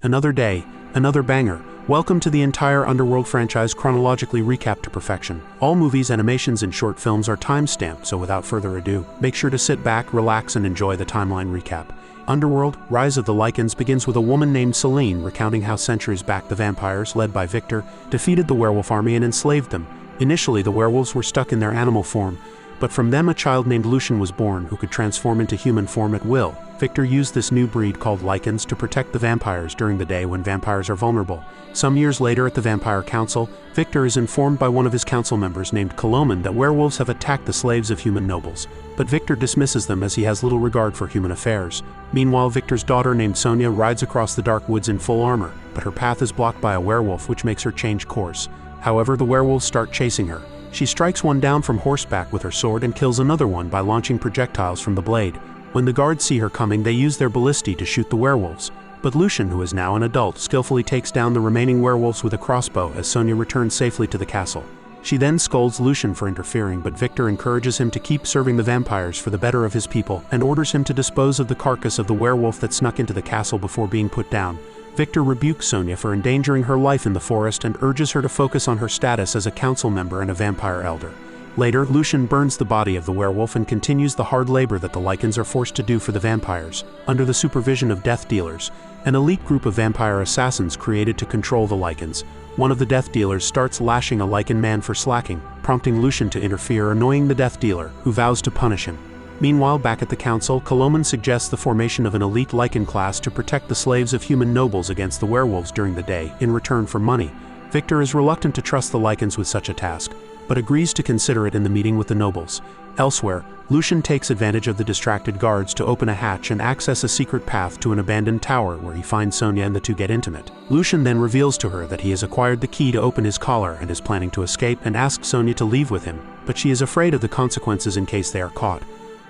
Another day, another banger. Welcome to the entire Underworld franchise chronologically recapped to perfection. All movies, animations, and short films are time-stamped, so without further ado, make sure to sit back, relax, and enjoy the timeline recap. Underworld, Rise of the Lycans begins with a woman named Celine recounting how centuries back the vampires, led by Victor, defeated the werewolf army and enslaved them. Initially, the werewolves were stuck in their animal form, but from them a child named Lucian was born who could transform into human form at will. Victor used this new breed called Lycans to protect the vampires during the day when vampires are vulnerable. Some years later at the Vampire Council, Victor is informed by one of his council members named Coloman that werewolves have attacked the slaves of human nobles. But Victor dismisses them as he has little regard for human affairs. Meanwhile, Victor's daughter named Sonia rides across the dark woods in full armor, but her path is blocked by a werewolf which makes her change course. However, the werewolves start chasing her. She strikes one down from horseback with her sword and kills another one by launching projectiles from the blade. When the guards see her coming, they use their ballistae to shoot the werewolves. But Lucian, who is now an adult, skillfully takes down the remaining werewolves with a crossbow as Sonia returns safely to the castle. She then scolds Lucian for interfering, but Victor encourages him to keep serving the vampires for the better of his people and orders him to dispose of the carcass of the werewolf that snuck into the castle before being put down. Victor rebukes Sonia for endangering her life in the forest and urges her to focus on her status as a council member and a vampire elder. Later, Lucian burns the body of the werewolf and continues the hard labor that the Lycans are forced to do for the vampires, under the supervision of Death Dealers, an elite group of vampire assassins created to control the Lycans. One of the Death Dealers starts lashing a Lycan man for slacking, prompting Lucian to interfere, annoying the Death Dealer, who vows to punish him. Meanwhile, back at the council, Coloman suggests the formation of an elite Lycan class to protect the slaves of human nobles against the werewolves during the day, in return for money. Victor is reluctant to trust the Lycans with such a task, but agrees to consider it in the meeting with the nobles. Elsewhere, Lucian takes advantage of the distracted guards to open a hatch and access a secret path to an abandoned tower where he finds Sonia and the two get intimate. Lucian then reveals to her that he has acquired the key to open his collar and is planning to escape and asks Sonia to leave with him, but she is afraid of the consequences in case they are caught.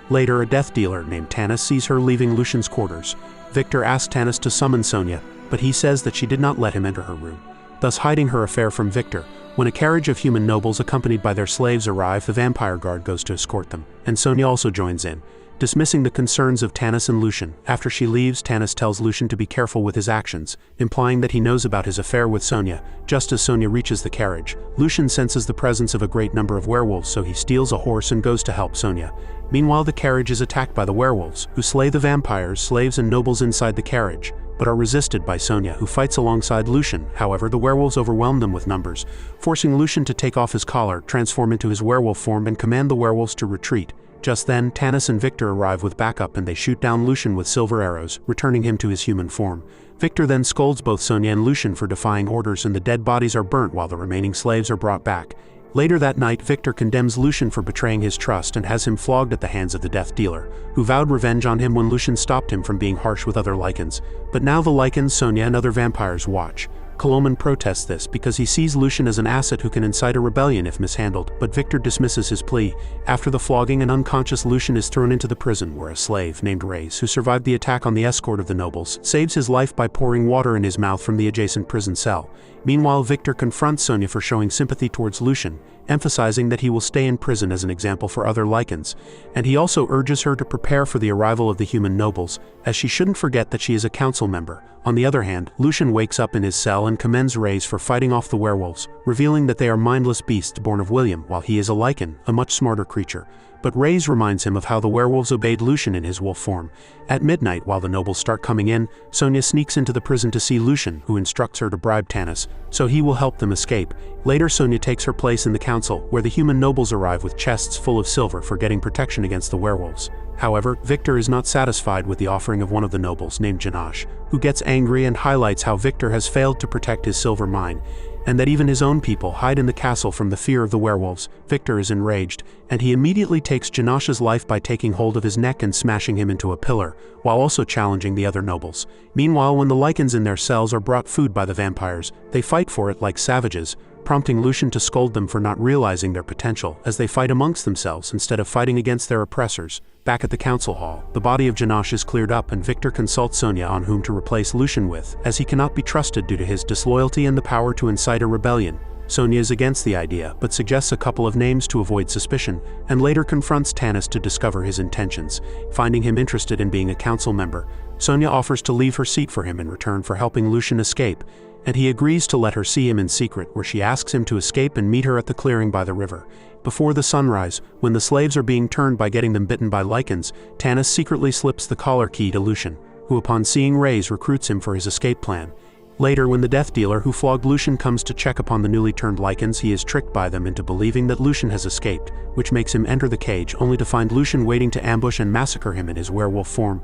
Later, a Death Dealer named Tanis sees her leaving Lucian's quarters. Victor asks Tanis to summon Sonia, but he says that she did not let him enter her room, thus hiding her affair from Victor. When a carriage of human nobles accompanied by their slaves arrive, the vampire guard goes to escort them, and Sonia also joins in, dismissing the concerns of Tanis and Lucian. After she leaves, Tanis tells Lucian to be careful with his actions, implying that he knows about his affair with Sonia. Just as Sonia reaches the carriage, Lucian senses the presence of a great number of werewolves, so he steals a horse and goes to help Sonia. Meanwhile, the carriage is attacked by the werewolves, who slay the vampires, slaves, and nobles inside the carriage, but are resisted by Sonia, who fights alongside Lucian. However, the werewolves overwhelm them with numbers, forcing Lucian to take off his collar, transform into his werewolf form, and command the werewolves to retreat. Just then, Tanis and Victor arrive with backup and they shoot down Lucian with silver arrows, returning him to his human form. Victor then scolds both Sonia and Lucian for defying orders, and the dead bodies are burnt while the remaining slaves are brought back. Later that night, Victor condemns Lucian for betraying his trust and has him flogged at the hands of the Death Dealer, who vowed revenge on him when Lucian stopped him from being harsh with other Lycans. But now the Lycans, Sonia, and other vampires watch. Coloman protests this because he sees Lucian as an asset who can incite a rebellion if mishandled, but Victor dismisses his plea. After the flogging, an unconscious Lucian is thrown into the prison, where a slave named Reyes, who survived the attack on the escort of the nobles, saves his life by pouring water in his mouth from the adjacent prison cell. Meanwhile, Victor confronts Sonia for showing sympathy towards Lucian, emphasizing that he will stay in prison as an example for other Lycans, and he also urges her to prepare for the arrival of the human nobles, as she shouldn't forget that she is a council member. On the other hand, Lucian wakes up in his cell and commends Reyes for fighting off the werewolves, revealing that they are mindless beasts born of William, while he is a Lycan, a much smarter creature. But Reyes reminds him of how the werewolves obeyed Lucian in his wolf form. At midnight, while the nobles start coming in, Sonia sneaks into the prison to see Lucian, who instructs her to bribe Tanis, so he will help them escape. Later, Sonia takes her place in the council, where the human nobles arrive with chests full of silver for getting protection against the werewolves. However, Victor is not satisfied with the offering of one of the nobles, named Janash, who gets angry and highlights how Victor has failed to protect his silver mine, and that even his own people hide in the castle from the fear of the werewolves. Victor is enraged, and he immediately takes Janash's life by taking hold of his neck and smashing him into a pillar, while also challenging the other nobles. Meanwhile, when the Lycans in their cells are brought food by the vampires, they fight for it like savages, prompting Lucian to scold them for not realizing their potential, as they fight amongst themselves instead of fighting against their oppressors. Back at the council hall, the body of Janash is cleared up and Victor consults Sonia on whom to replace Lucian with, as he cannot be trusted due to his disloyalty and the power to incite a rebellion. Sonia is against the idea, but suggests a couple of names to avoid suspicion, and later confronts Tanis to discover his intentions, finding him interested in being a council member. Sonia offers to leave her seat for him in return for helping Lucian escape, and he agrees to let her see him in secret, where she asks him to escape and meet her at the clearing by the river. Before the sunrise, when the slaves are being turned by getting them bitten by Lycans, Tanis secretly slips the collar key to Lucian, who upon seeing Rays recruits him for his escape plan. Later, when the death dealer who flogged Lucian comes to check upon the newly turned Lycans, he is tricked by them into believing that Lucian has escaped, which makes him enter the cage, only to find Lucian waiting to ambush and massacre him in his werewolf form.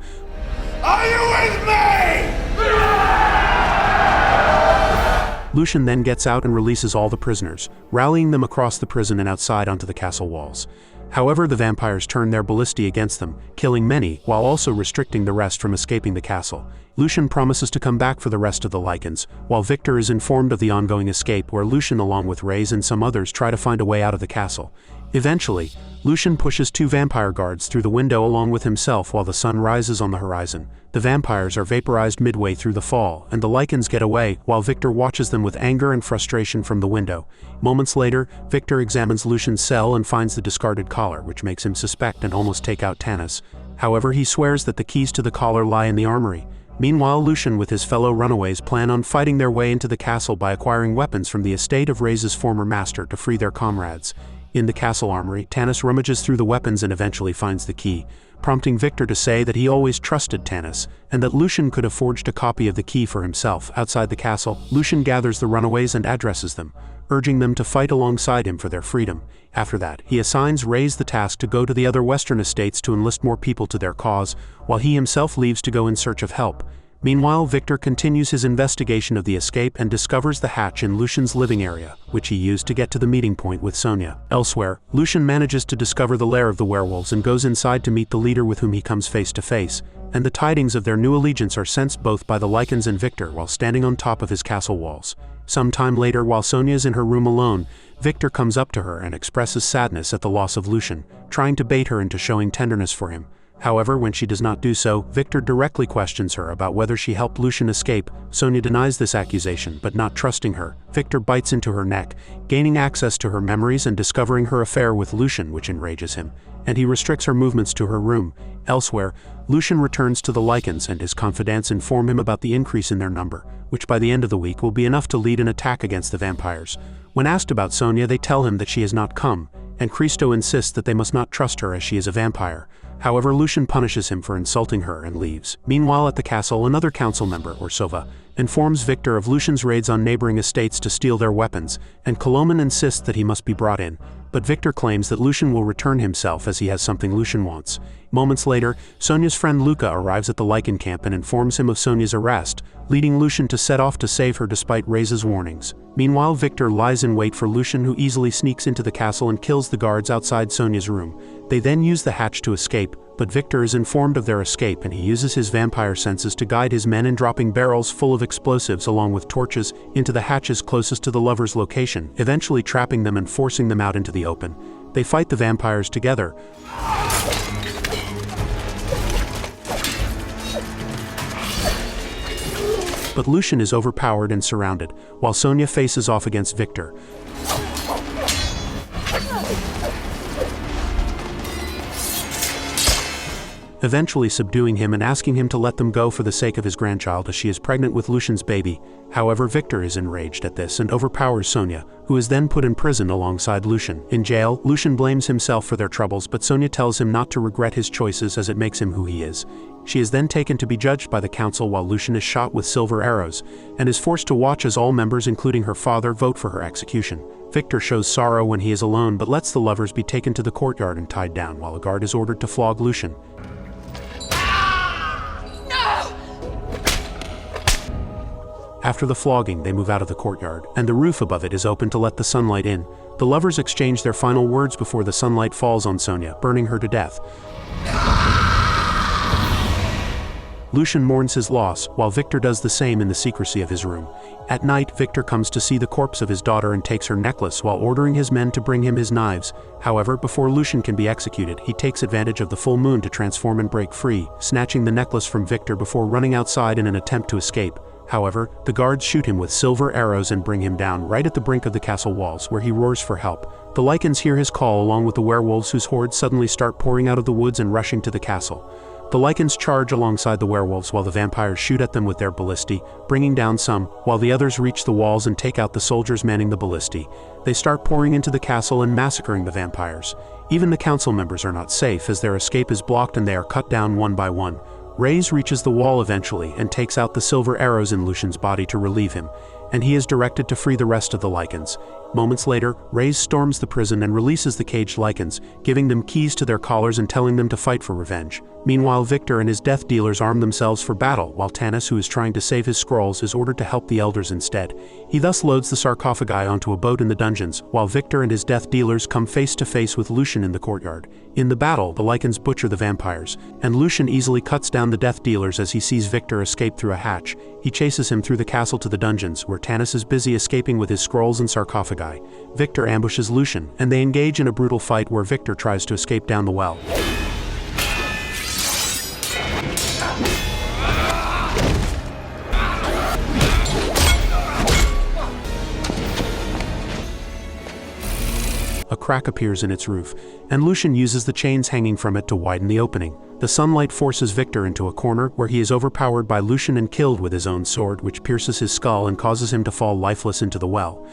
Are you with me? Lucian then gets out and releases all the prisoners, rallying them across the prison and outside onto the castle walls. However, the vampires turn their ballistae against them, killing many, while also restricting the rest from escaping the castle. Lucian promises to come back for the rest of the Lycans, while Victor is informed of the ongoing escape, where Lucian along with Rays and some others try to find a way out of the castle. Eventually, Lucian pushes 2 vampire guards through the window along with himself while the sun rises on the horizon. The vampires are vaporized midway through the fall, and the Lycans get away, while Victor watches them with anger and frustration from the window. Moments later, Victor examines Lucian's cell and finds the discarded collar, which makes him suspect and almost take out Tanis. However, he swears that the keys to the collar lie in the armory. Meanwhile, Lucian with his fellow runaways plan on fighting their way into the castle by acquiring weapons from the estate of Rays' former master to free their comrades. In the castle armory, Tanis rummages through the weapons and eventually finds the key, prompting Victor to say that he always trusted Tanis, and that Lucian could have forged a copy of the key for himself. Outside the castle, Lucian gathers the runaways and addresses them, urging them to fight alongside him for their freedom. After that, he assigns Rays the task to go to the other western estates to enlist more people to their cause, while he himself leaves to go in search of help. Meanwhile, Victor continues his investigation of the escape and discovers the hatch in Lucian's living area, which he used to get to the meeting point with Sonia. Elsewhere, Lucian manages to discover the lair of the werewolves and goes inside to meet the leader with whom he comes face to face, and the tidings of their new allegiance are sensed both by the Lycans and Victor while standing on top of his castle walls. Some time later, while Sonia is in her room alone, Victor comes up to her and expresses sadness at the loss of Lucian, trying to bait her into showing tenderness for him. However, when she does not do so, Victor directly questions her about whether she helped Lucian escape. Sonia denies this accusation, but not trusting her, Victor bites into her neck, gaining access to her memories and discovering her affair with Lucian, which enrages him, and he restricts her movements to her room. Elsewhere, Lucian returns to the Lycans, and his confidants inform him about the increase in their number, which by the end of the week will be enough to lead an attack against the vampires. When asked about Sonia, they tell him that she has not come, and Christo insists that they must not trust her as she is a vampire. However, Lucian punishes him for insulting her and leaves. Meanwhile, at the castle, another council member, Orsova, informs Victor of Lucian's raids on neighboring estates to steal their weapons, and Koloman insists that he must be brought in, but Victor claims that Lucian will return himself as he has something Lucian wants. Moments later, Sonia's friend Luca arrives at the Lycan camp and informs him of Sonia's arrest, leading Lucian to set off to save her despite Rays' warnings. Meanwhile, Victor lies in wait for Lucian, who easily sneaks into the castle and kills the guards outside Sonia's room. They then use the hatch to escape, but Victor is informed of their escape and he uses his vampire senses to guide his men in dropping barrels full of explosives along with torches into the hatches closest to the lovers' location, eventually trapping them and forcing them out into the open. They fight the vampires together, but Lucian is overpowered and surrounded, while Sonia faces off against Victor. Eventually subduing him and asking him to let them go for the sake of his grandchild, as she is pregnant with Lucian's baby. However, Victor is enraged at this and overpowers Sonia, who is then put in prison alongside Lucian. In jail, Lucian blames himself for their troubles, but Sonia tells him not to regret his choices as it makes him who he is. She is then taken to be judged by the council while Lucian is shot with silver arrows, and is forced to watch as all members, including her father, vote for her execution. Victor shows sorrow when he is alone, but lets the lovers be taken to the courtyard and tied down while a guard is ordered to flog Lucian. After the flogging, they move out of the courtyard, and the roof above it is open to let the sunlight in. The lovers exchange their final words before the sunlight falls on Sonia, burning her to death. Lucian mourns his loss, while Victor does the same in the secrecy of his room. At night, Victor comes to see the corpse of his daughter and takes her necklace while ordering his men to bring him his knives. However, before Lucian can be executed, he takes advantage of the full moon to transform and break free, snatching the necklace from Victor before running outside in an attempt to escape. However, the guards shoot him with silver arrows and bring him down right at the brink of the castle walls, where he roars for help. The Lycans hear his call along with the werewolves, whose hordes suddenly start pouring out of the woods and rushing to the castle. The Lycans charge alongside the werewolves while the vampires shoot at them with their ballistae, bringing down some, while the others reach the walls and take out the soldiers manning the ballistae. They start pouring into the castle and massacring the vampires. Even the council members are not safe as their escape is blocked and they are cut down one by one. Reyes reaches the wall eventually and takes out the silver arrows in Lucian's body to relieve him, and he is directed to free the rest of the Lycans. Moments later, Reyes storms the prison and releases the caged Lycans, giving them keys to their collars and telling them to fight for revenge. Meanwhile, Victor and his death dealers arm themselves for battle, while Tanis, who is trying to save his scrolls, is ordered to help the elders instead. He thus loads the sarcophagi onto a boat in the dungeons, while Victor and his death dealers come face to face with Lucian in the courtyard. In the battle, the Lycans butcher the vampires, and Lucian easily cuts down the death dealers as he sees Victor escape through a hatch. He chases him through the castle to the dungeons, where Tanis is busy escaping with his scrolls and sarcophagi. Victor ambushes Lucian, and they engage in a brutal fight where Victor tries to escape down the well. A crack appears in its roof, and Lucian uses the chains hanging from it to widen the opening. The sunlight forces Victor into a corner where he is overpowered by Lucian and killed with his own sword, which pierces his skull and causes him to fall lifeless into the well.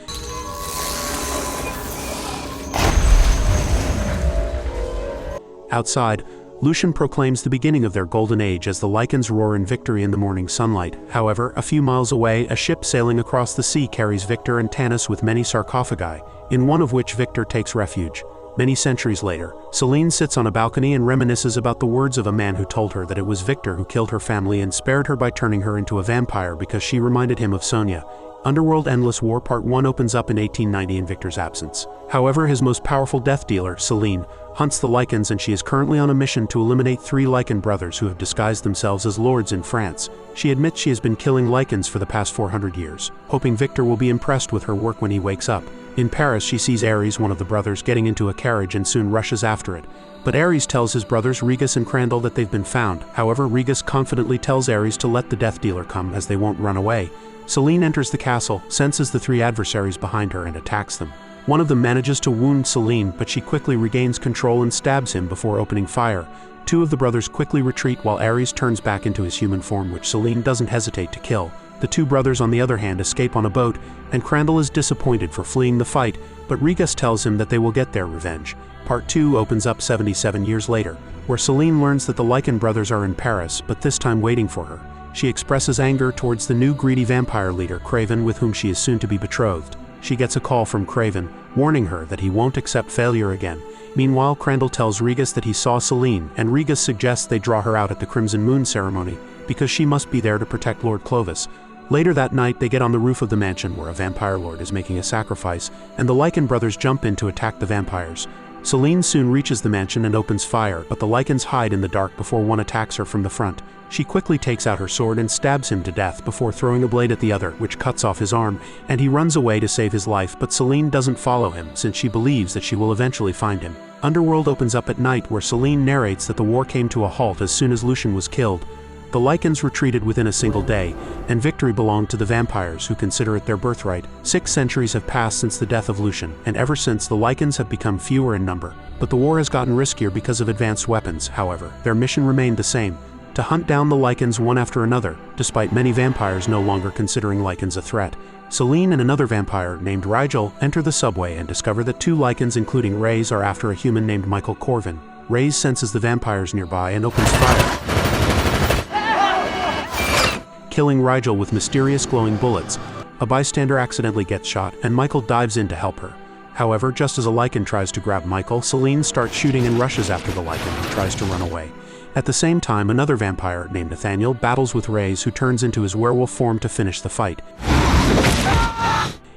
Outside, Lucian proclaims the beginning of their golden age as the Lycans roar in victory in the morning sunlight. However, a few miles away, a ship sailing across the sea carries Victor and Tanis with many sarcophagi, in one of which Victor takes refuge. Many centuries later, Selene sits on a balcony and reminisces about the words of a man who told her that it was Victor who killed her family and spared her by turning her into a vampire because she reminded him of Sonia. Underworld Endless War Part 1 opens up in 1890 in Victor's absence. However, his most powerful death dealer, Selene, hunts the Lycans, and she is currently on a mission to eliminate 3 Lycan brothers who have disguised themselves as lords in France. She admits she has been killing Lycans for the past 400 years, hoping Victor will be impressed with her work when he wakes up. In Paris, she sees Ares, one of the brothers, getting into a carriage and soon rushes after it. But Ares tells his brothers Regus and Crandall that they've been found. However, Regus confidently tells Ares to let the death dealer come as they won't run away. Selene enters the castle, senses the 3 adversaries behind her, and attacks them. One of them manages to wound Selene, but she quickly regains control and stabs him before opening fire. 2 of the brothers quickly retreat while Ares turns back into his human form, which Selene doesn't hesitate to kill. The 2 brothers, on the other hand, escape on a boat, and Crandall is disappointed for fleeing the fight, but Regus tells him that they will get their revenge. Part 2 opens up 77 years later, where Selene learns that the Lycan brothers are in Paris, but this time waiting for her. She expresses anger towards the new greedy vampire leader, Craven, with whom she is soon to be betrothed. She gets a call from Craven, warning her that he won't accept failure again. Meanwhile, Crandall tells Regus that he saw Selene, and Regus suggests they draw her out at the Crimson Moon ceremony, because she must be there to protect Lord Clovis. Later that night, they get on the roof of the mansion where a vampire lord is making a sacrifice, and the Lycan brothers jump in to attack the vampires. Selene soon reaches the mansion and opens fire, but the Lycans hide in the dark before one attacks her from the front. She quickly takes out her sword and stabs him to death before throwing a blade at the other, which cuts off his arm, and he runs away to save his life, but Selene doesn't follow him since she believes that she will eventually find him. Underworld opens up at night, where Selene narrates that the war came to a halt as soon as Lucian was killed. The Lycans retreated within a single day, and victory belonged to the vampires, who consider it their birthright. 6 centuries have passed since the death of Lucian, and ever since, the Lycans have become fewer in number. But the war has gotten riskier because of advanced weapons. However, their mission remained the same: to hunt down the Lycans one after another, despite many vampires no longer considering Lycans a threat. Selene and another vampire named Rigel enter the subway and discover that 2 Lycans, including Reyes, are after a human named Michael Corvin. Reyes senses the vampires nearby and opens fire, killing Rigel with mysterious glowing bullets. A bystander accidentally gets shot, and Michael dives in to help her. However, just as a Lycan tries to grab Michael, Selene starts shooting and rushes after the Lycan, who tries to run away. At the same time, another vampire named Nathaniel battles with Reyes, who turns into his werewolf form to finish the fight.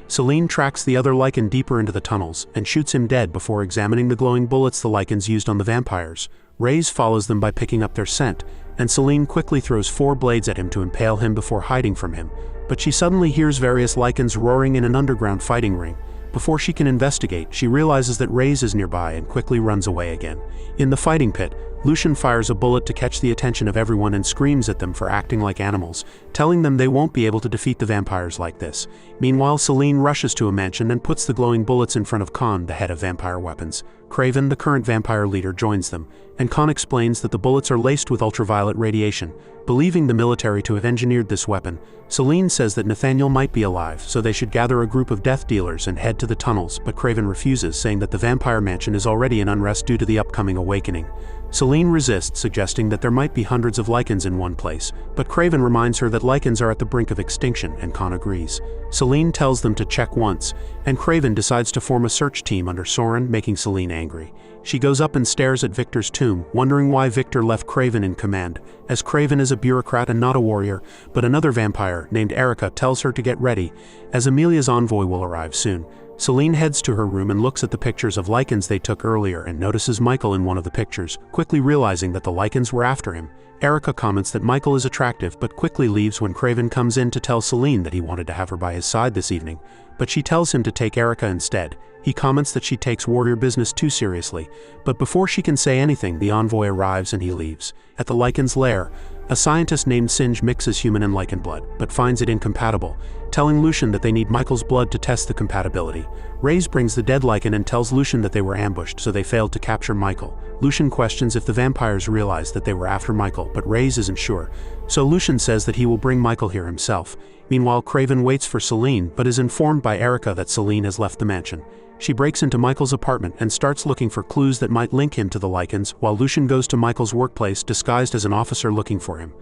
Selene tracks the other Lycan deeper into the tunnels and shoots him dead before examining the glowing bullets the Lycans used on the vampires. Reyes follows them by picking up their scent, and Selene quickly throws 4 blades at him to impale him before hiding from him. But she suddenly hears various Lycans roaring in an underground fighting ring. Before she can investigate, she realizes that Reyes is nearby and quickly runs away again. In the fighting pit, Lucian fires a bullet to catch the attention of everyone and screams at them for acting like animals, telling them they won't be able to defeat the vampires like this. Meanwhile, Selene rushes to a mansion and puts the glowing bullets in front of Khan, the head of vampire weapons. Craven, the current vampire leader, joins them, and Khan explains that the bullets are laced with ultraviolet radiation. Believing the military to have engineered this weapon, Selene says that Nathaniel might be alive, so they should gather a group of death dealers and head to the tunnels, but Craven refuses, saying that the vampire mansion is already in unrest due to the upcoming awakening. Selene resists, suggesting that there might be hundreds of Lycans in one place, but Craven reminds her that Lycans are at the brink of extinction, and Khan agrees. Selene tells them to check once, and Craven decides to form a search team under Soren, making Selene angry. She goes up and stares at Victor's tomb, wondering why Victor left Craven in command, as Craven is a bureaucrat and not a warrior, but another vampire, named Erica, tells her to get ready, as Amelia's envoy will arrive soon. Selene heads to her room and looks at the pictures of Lycans they took earlier and notices Michael in one of the pictures, quickly realizing that the Lycans were after him. Erica comments that Michael is attractive but quickly leaves when Craven comes in to tell Selene that he wanted to have her by his side this evening, but she tells him to take Erica instead. He comments that she takes warrior business too seriously, but before she can say anything, the envoy arrives and he leaves. At the Lycans' lair, a scientist named Singe mixes human and Lycan blood, but finds it incompatible, telling Lucian that they need Michael's blood to test the compatibility. Reyes brings the dead Lycan and tells Lucian that they were ambushed, so they failed to capture Michael. Lucian questions if the vampires realized that they were after Michael, but Reyes isn't sure, so Lucian says that he will bring Michael here himself. Meanwhile, Craven waits for Selene, but is informed by Erica that Selene has left the mansion. She breaks into Michael's apartment and starts looking for clues that might link him to the Lycans, while Lucian goes to Michael's workplace disguised as an officer looking for him.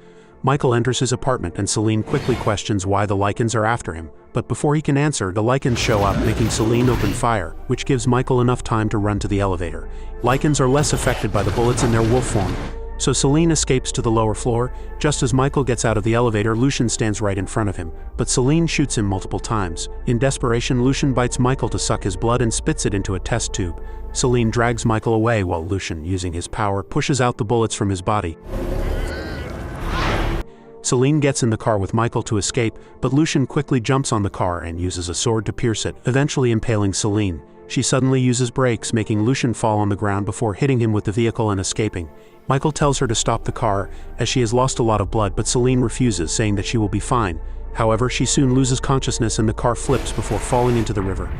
Michael enters his apartment and Selene quickly questions why the Lycans are after him, but before he can answer, the Lycans show up, making Selene open fire, which gives Michael enough time to run to the elevator. Lycans are less affected by the bullets in their wolf form, so Selene escapes to the lower floor. Just as Michael gets out of the elevator, Lucian stands right in front of him, but Selene shoots him multiple times. In desperation, Lucian bites Michael to suck his blood and spits it into a test tube. Selene drags Michael away while Lucian, using his power, pushes out the bullets from his body. Selene gets in the car with Michael to escape, but Lucian quickly jumps on the car and uses a sword to pierce it, eventually impaling Selene. She suddenly uses brakes, making Lucian fall on the ground before hitting him with the vehicle and escaping. Michael tells her to stop the car, as she has lost a lot of blood, but Selene refuses, saying that she will be fine. However, she soon loses consciousness and the car flips before falling into the river.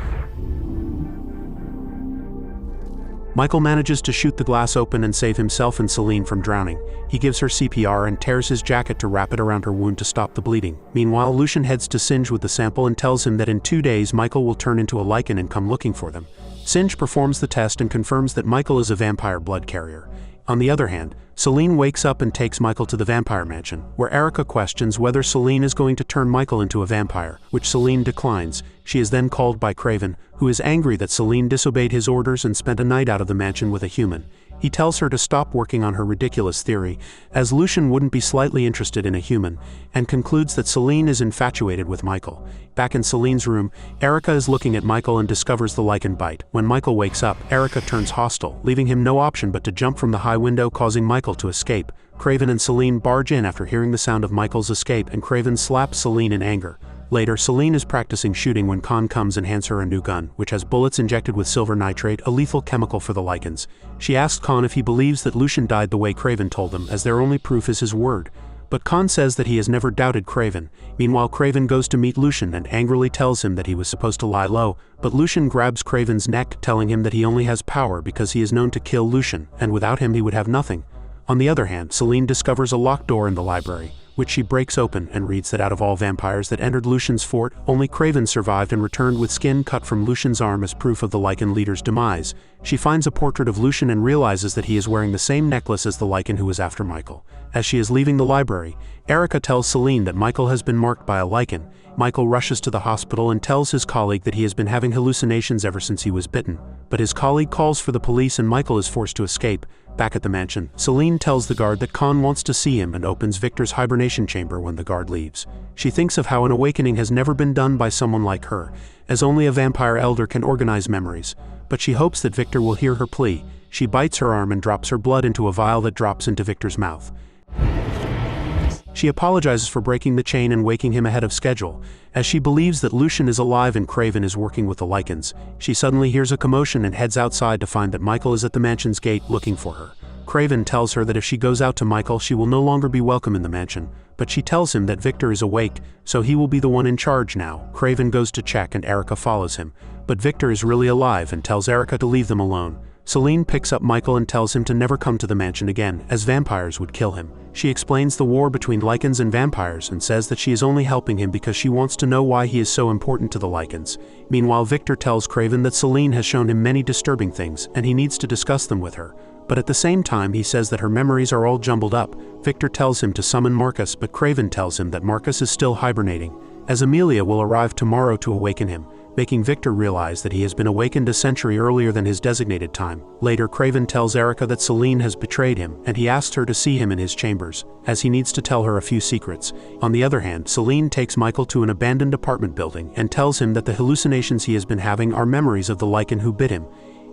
Michael manages to shoot the glass open and save himself and Selene from drowning. He gives her CPR and tears his jacket to wrap it around her wound to stop the bleeding. Meanwhile, Lucian heads to Singe with the sample and tells him that in 2 days Michael will turn into a Lycan and come looking for them. Singe performs the test and confirms that Michael is a vampire blood carrier. On the other hand, Selene wakes up and takes Michael to the vampire mansion, where Erica questions whether Selene is going to turn Michael into a vampire, which Selene declines. She is then called by Craven, who is angry that Selene disobeyed his orders and spent a night out of the mansion with a human. He tells her to stop working on her ridiculous theory, as Lucian wouldn't be slightly interested in a human, and concludes that Selene is infatuated with Michael. Back in Selene's room, Erica is looking at Michael and discovers the Lycan bite. When Michael wakes up, Erica turns hostile, leaving him no option but to jump from the high window, causing Michael to escape. Craven and Selene barge in after hearing the sound of Michael's escape, and Craven slaps Selene in anger. Later, Selene is practicing shooting when Khan comes and hands her a new gun, which has bullets injected with silver nitrate, a lethal chemical for the Lycans. She asks Khan if he believes that Lucian died the way Craven told him, as their only proof is his word. But Khan says that he has never doubted Craven. Meanwhile, Craven goes to meet Lucian and angrily tells him that he was supposed to lie low, but Lucian grabs Craven's neck, telling him that he only has power because he is known to kill Lucian, and without him he would have nothing. On the other hand, Selene discovers a locked door in the library, which she breaks open and reads that out of all vampires that entered Lucian's fort, only Craven survived and returned with skin cut from Lucian's arm as proof of the Lycan leader's demise. She finds a portrait of Lucian and realizes that he is wearing the same necklace as the Lycan who was after Michael. As she is leaving the library, Erica tells Selene that Michael has been marked by a Lycan. Michael rushes to the hospital and tells his colleague that he has been having hallucinations ever since he was bitten, but his colleague calls for the police and Michael is forced to escape. Back at the mansion, Selene tells the guard that Khan wants to see him and opens Victor's hibernation chamber when the guard leaves. She thinks of how an awakening has never been done by someone like her, as only a vampire elder can organize memories, but she hopes that Victor will hear her plea. She bites her arm and drops her blood into a vial that drops into Victor's mouth. She apologizes for breaking the chain and waking him ahead of schedule, as she believes that Lucian is alive and Craven is working with the Lycans. She suddenly hears a commotion and heads outside to find that Michael is at the mansion's gate looking for her. Craven tells her that if she goes out to Michael, she will no longer be welcome in the mansion, but she tells him that Victor is awake, so he will be the one in charge now. Craven goes to check and Erica follows him, but Victor is really alive and tells Erica to leave them alone. Celine picks up Michael and tells him to never come to the mansion again, as vampires would kill him. She explains the war between Lycans and vampires and says that she is only helping him because she wants to know why he is so important to the Lycans. Meanwhile, Victor tells Craven that Celine has shown him many disturbing things and he needs to discuss them with her. But at the same time, he says that her memories are all jumbled up. Victor tells him to summon Marcus, but Craven tells him that Marcus is still hibernating, as Amelia will arrive tomorrow to awaken him, making Victor realize that he has been awakened a century earlier than his designated time. Later, Craven tells Erica that Celine has betrayed him, and he asks her to see him in his chambers, as he needs to tell her a few secrets. On the other hand, Celine takes Michael to an abandoned apartment building and tells him that the hallucinations he has been having are memories of the Lycan who bit him.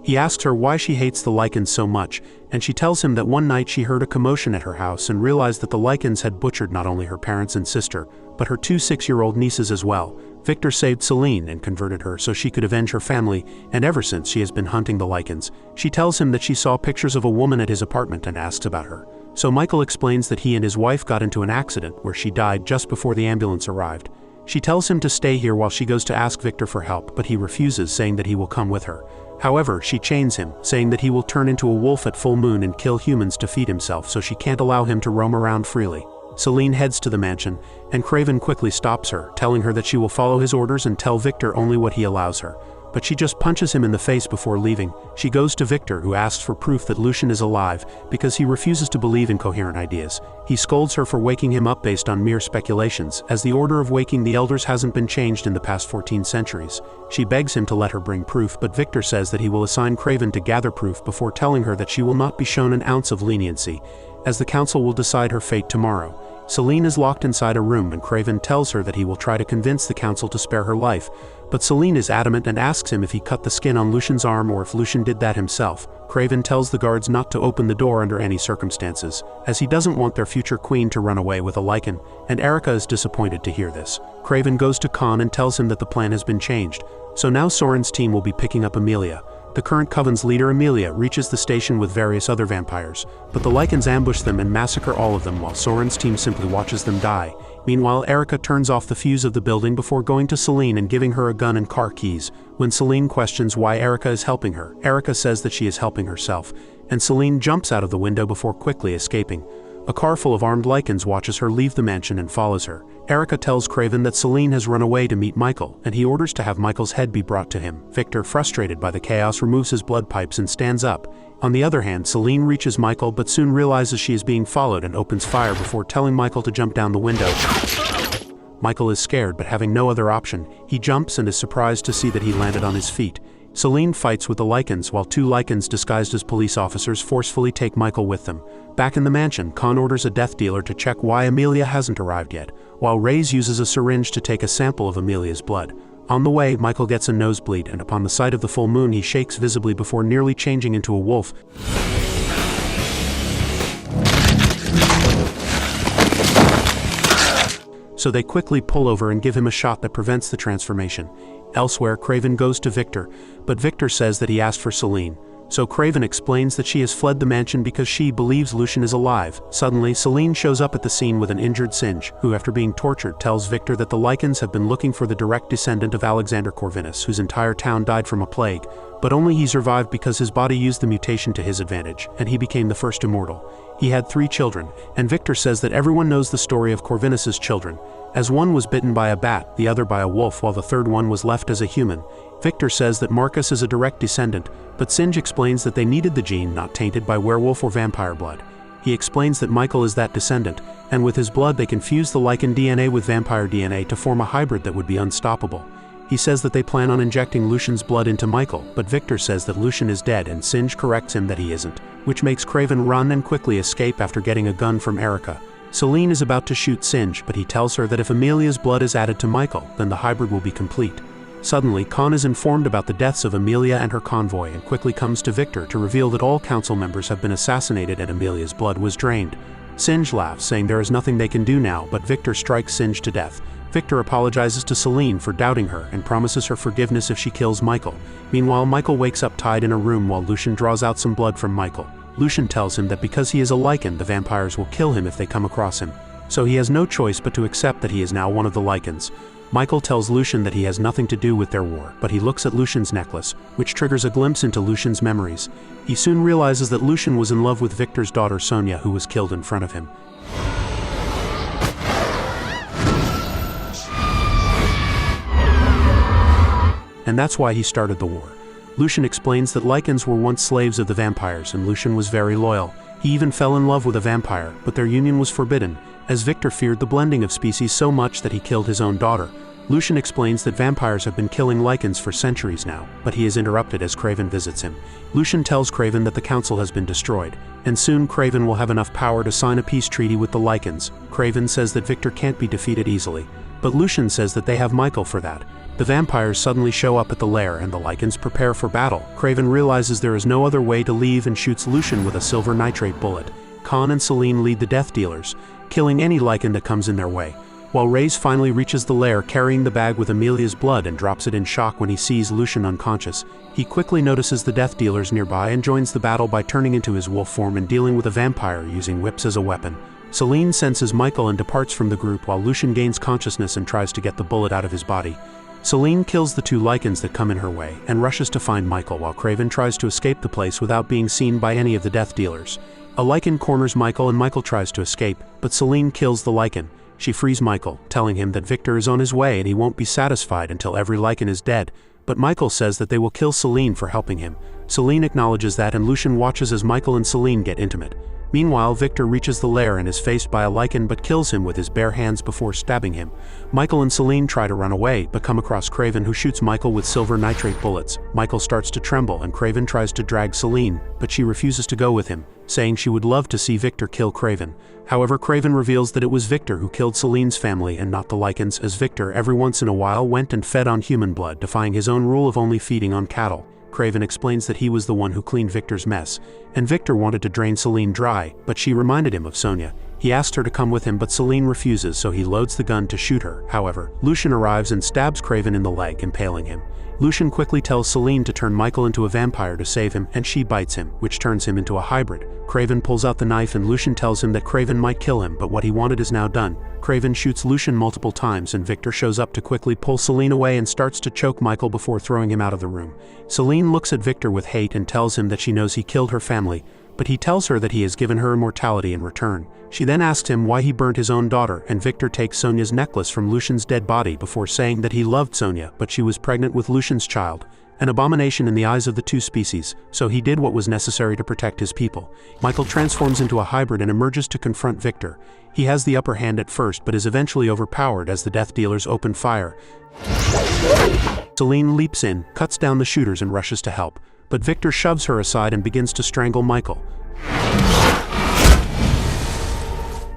He asks her why she hates the Lycans so much, and she tells him that one night she heard a commotion at her house and realized that the Lycans had butchered not only her parents and sister, but her 2 6-year-old nieces as well. Victor saved Celine and converted her so she could avenge her family, and ever since she has been hunting the Lycans. She tells him that she saw pictures of a woman at his apartment and asks about her. So Michael explains that he and his wife got into an accident where she died just before the ambulance arrived. She tells him to stay here while she goes to ask Victor for help, but he refuses, saying that he will come with her. However, she chains him, saying that he will turn into a wolf at full moon and kill humans to feed himself, so she can't allow him to roam around freely. Celine heads to the mansion, and Craven quickly stops her, telling her that she will follow his orders and tell Victor only what he allows her. But she just punches him in the face before leaving. She goes to Victor, who asks for proof that Lucian is alive, because he refuses to believe in coherent ideas. He scolds her for waking him up based on mere speculations, as the order of waking the elders hasn't been changed in the past 14 centuries. She begs him to let her bring proof, but Victor says that he will assign Craven to gather proof before telling her that she will not be shown an ounce of leniency, as the council will decide her fate tomorrow. Celine is locked inside a room and Craven tells her that he will try to convince the council to spare her life, but Celine is adamant and asks him if he cut the skin on Lucian's arm or if Lucian did that himself. Craven tells the guards not to open the door under any circumstances, as he doesn't want their future queen to run away with a Lycan, and Erica is disappointed to hear this. Craven goes to Khan and tells him that the plan has been changed, so now Soren's team will be picking up Amelia. The current Coven's leader, Amelia, reaches the station with various other vampires, but the Lycans ambush them and massacre all of them while Soren's team simply watches them die. Meanwhile, Erica turns off the fuse of the building before going to Celine and giving her a gun and car keys. When Celine questions why Erica is helping her, Erica says that she is helping herself, and Celine jumps out of the window before quickly escaping. A car full of armed Lycans watches her leave the mansion and follows her. Erica tells Craven that Celine has run away to meet Michael, and he orders to have Michael's head be brought to him. Victor, frustrated by the chaos, removes his blood pipes and stands up. On the other hand, Celine reaches Michael but soon realizes she is being followed and opens fire before telling Michael to jump down the window. Michael is scared, but having no other option, he jumps and is surprised to see that he landed on his feet. Celine fights with the Lycans while 2 Lycans disguised as police officers forcefully take Michael with them. Back in the mansion, Khan orders a death dealer to check why Amelia hasn't arrived yet, while Reyes uses a syringe to take a sample of Amelia's blood. On the way, Michael gets a nosebleed, and upon the sight of the full moon he shakes visibly before nearly changing into a wolf. So they quickly pull over and give him a shot that prevents the transformation. Elsewhere, Craven goes to Victor, but Victor says that he asked for Celine. So Craven explains that she has fled the mansion because she believes Lucian is alive. Suddenly, Celine shows up at the scene with an injured Singe, who after being tortured tells Victor that the Lycans have been looking for the direct descendant of Alexander Corvinus, whose entire town died from a plague, but only he survived because his body used the mutation to his advantage, and he became the first immortal. He had 3 children, and Victor says that everyone knows the story of Corvinus's children, as one was bitten by a bat, the other by a wolf, while the third one was left as a human. Victor says that Marcus is a direct descendant, but Singe explains that they needed the gene not tainted by werewolf or vampire blood. He explains that Michael is that descendant, and with his blood they can fuse the Lycan DNA with vampire DNA to form a hybrid that would be unstoppable. He says that they plan on injecting Lucian's blood into Michael, but Victor says that Lucian is dead and Singe corrects him that he isn't, which makes Craven run and quickly escape after getting a gun from Erica. Celine is about to shoot Singe, but he tells her that if Amelia's blood is added to Michael, then the hybrid will be complete. Suddenly, Khan is informed about the deaths of Amelia and her convoy and quickly comes to Victor to reveal that all council members have been assassinated and Amelia's blood was drained. Singe laughs, saying there is nothing they can do now, but Victor strikes Singe to death. Victor apologizes to Celine for doubting her and promises her forgiveness if she kills Michael. Meanwhile, Michael wakes up tied in a room while Lucian draws out some blood from Michael. Lucian tells him that because he is a Lycan, the vampires will kill him if they come across him, so he has no choice but to accept that he is now one of the Lycans. Michael tells Lucian that he has nothing to do with their war, but he looks at Lucian's necklace, which triggers a glimpse into Lucian's memories. He soon realizes that Lucian was in love with Victor's daughter Sonia, who was killed in front of him. And that's why he started the war. Lucian explains that Lycans were once slaves of the vampires, and Lucian was very loyal. He even fell in love with a vampire, but their union was forbidden, as Victor feared the blending of species so much that he killed his own daughter. Lucian explains that vampires have been killing Lycans for centuries now, but he is interrupted as Craven visits him. Lucian tells Craven that the council has been destroyed, and soon Craven will have enough power to sign a peace treaty with the Lycans. Craven says that Victor can't be defeated easily, but Lucian says that they have Michael for that. The vampires suddenly show up at the lair and the Lycans prepare for battle. Craven realizes there is no other way to leave and shoots Lucian with a silver nitrate bullet. Khan and Celine lead the death dealers, killing any Lycan that comes in their way, while Reyes finally reaches the lair carrying the bag with Amelia's blood and drops it in shock when he sees Lucian unconscious. He quickly notices the death dealers nearby and joins the battle by turning into his wolf form and dealing with a vampire using whips as a weapon. Celine senses Michael and departs from the group while Lucian gains consciousness and tries to get the bullet out of his body. Celine kills the two Lycans that come in her way and rushes to find Michael while Craven tries to escape the place without being seen by any of the death dealers. A Lycan corners Michael and Michael tries to escape, but Celine kills the Lycan. She frees Michael, telling him that Victor is on his way and he won't be satisfied until every Lycan is dead, but Michael says that they will kill Celine for helping him. Celine acknowledges that and Lucian watches as Michael and Celine get intimate. Meanwhile, Victor reaches the lair and is faced by a Lycan but kills him with his bare hands before stabbing him. Michael and Celine try to run away but come across Craven, who shoots Michael with silver nitrate bullets. Michael starts to tremble and Craven tries to drag Celine, but she refuses to go with him, saying she would love to see Victor kill Craven. However, Craven reveals that it was Victor who killed Celine's family and not the Lycans, as Victor every once in a while went and fed on human blood, defying his own rule of only feeding on cattle. Craven explains that he was the one who cleaned Victor's mess, and Victor wanted to drain Celine dry, but she reminded him of Sonia. He asked her to come with him, but Celine refuses, so he loads the gun to shoot her. However, Lucian arrives and stabs Craven in the leg, impaling him. Lucian quickly tells Celine to turn Michael into a vampire to save him, and she bites him, which turns him into a hybrid. Craven pulls out the knife and Lucian tells him that Craven might kill him, but what he wanted is now done. Craven shoots Lucian multiple times and Victor shows up to quickly pull Celine away and starts to choke Michael before throwing him out of the room. Celine looks at Victor with hate and tells him that she knows he killed her family, but he tells her that he has given her immortality in return. She then asks him why he burnt his own daughter, and Victor takes Sonia's necklace from Lucian's dead body before saying that he loved Sonia, but she was pregnant with Lucian's child, an abomination in the eyes of the two species, so he did what was necessary to protect his people. Michael transforms into a hybrid and emerges to confront Victor. He has the upper hand at first, but is eventually overpowered as the death dealers open fire. Celine leaps in, cuts down the shooters and rushes to help, but Victor shoves her aside and begins to strangle Michael.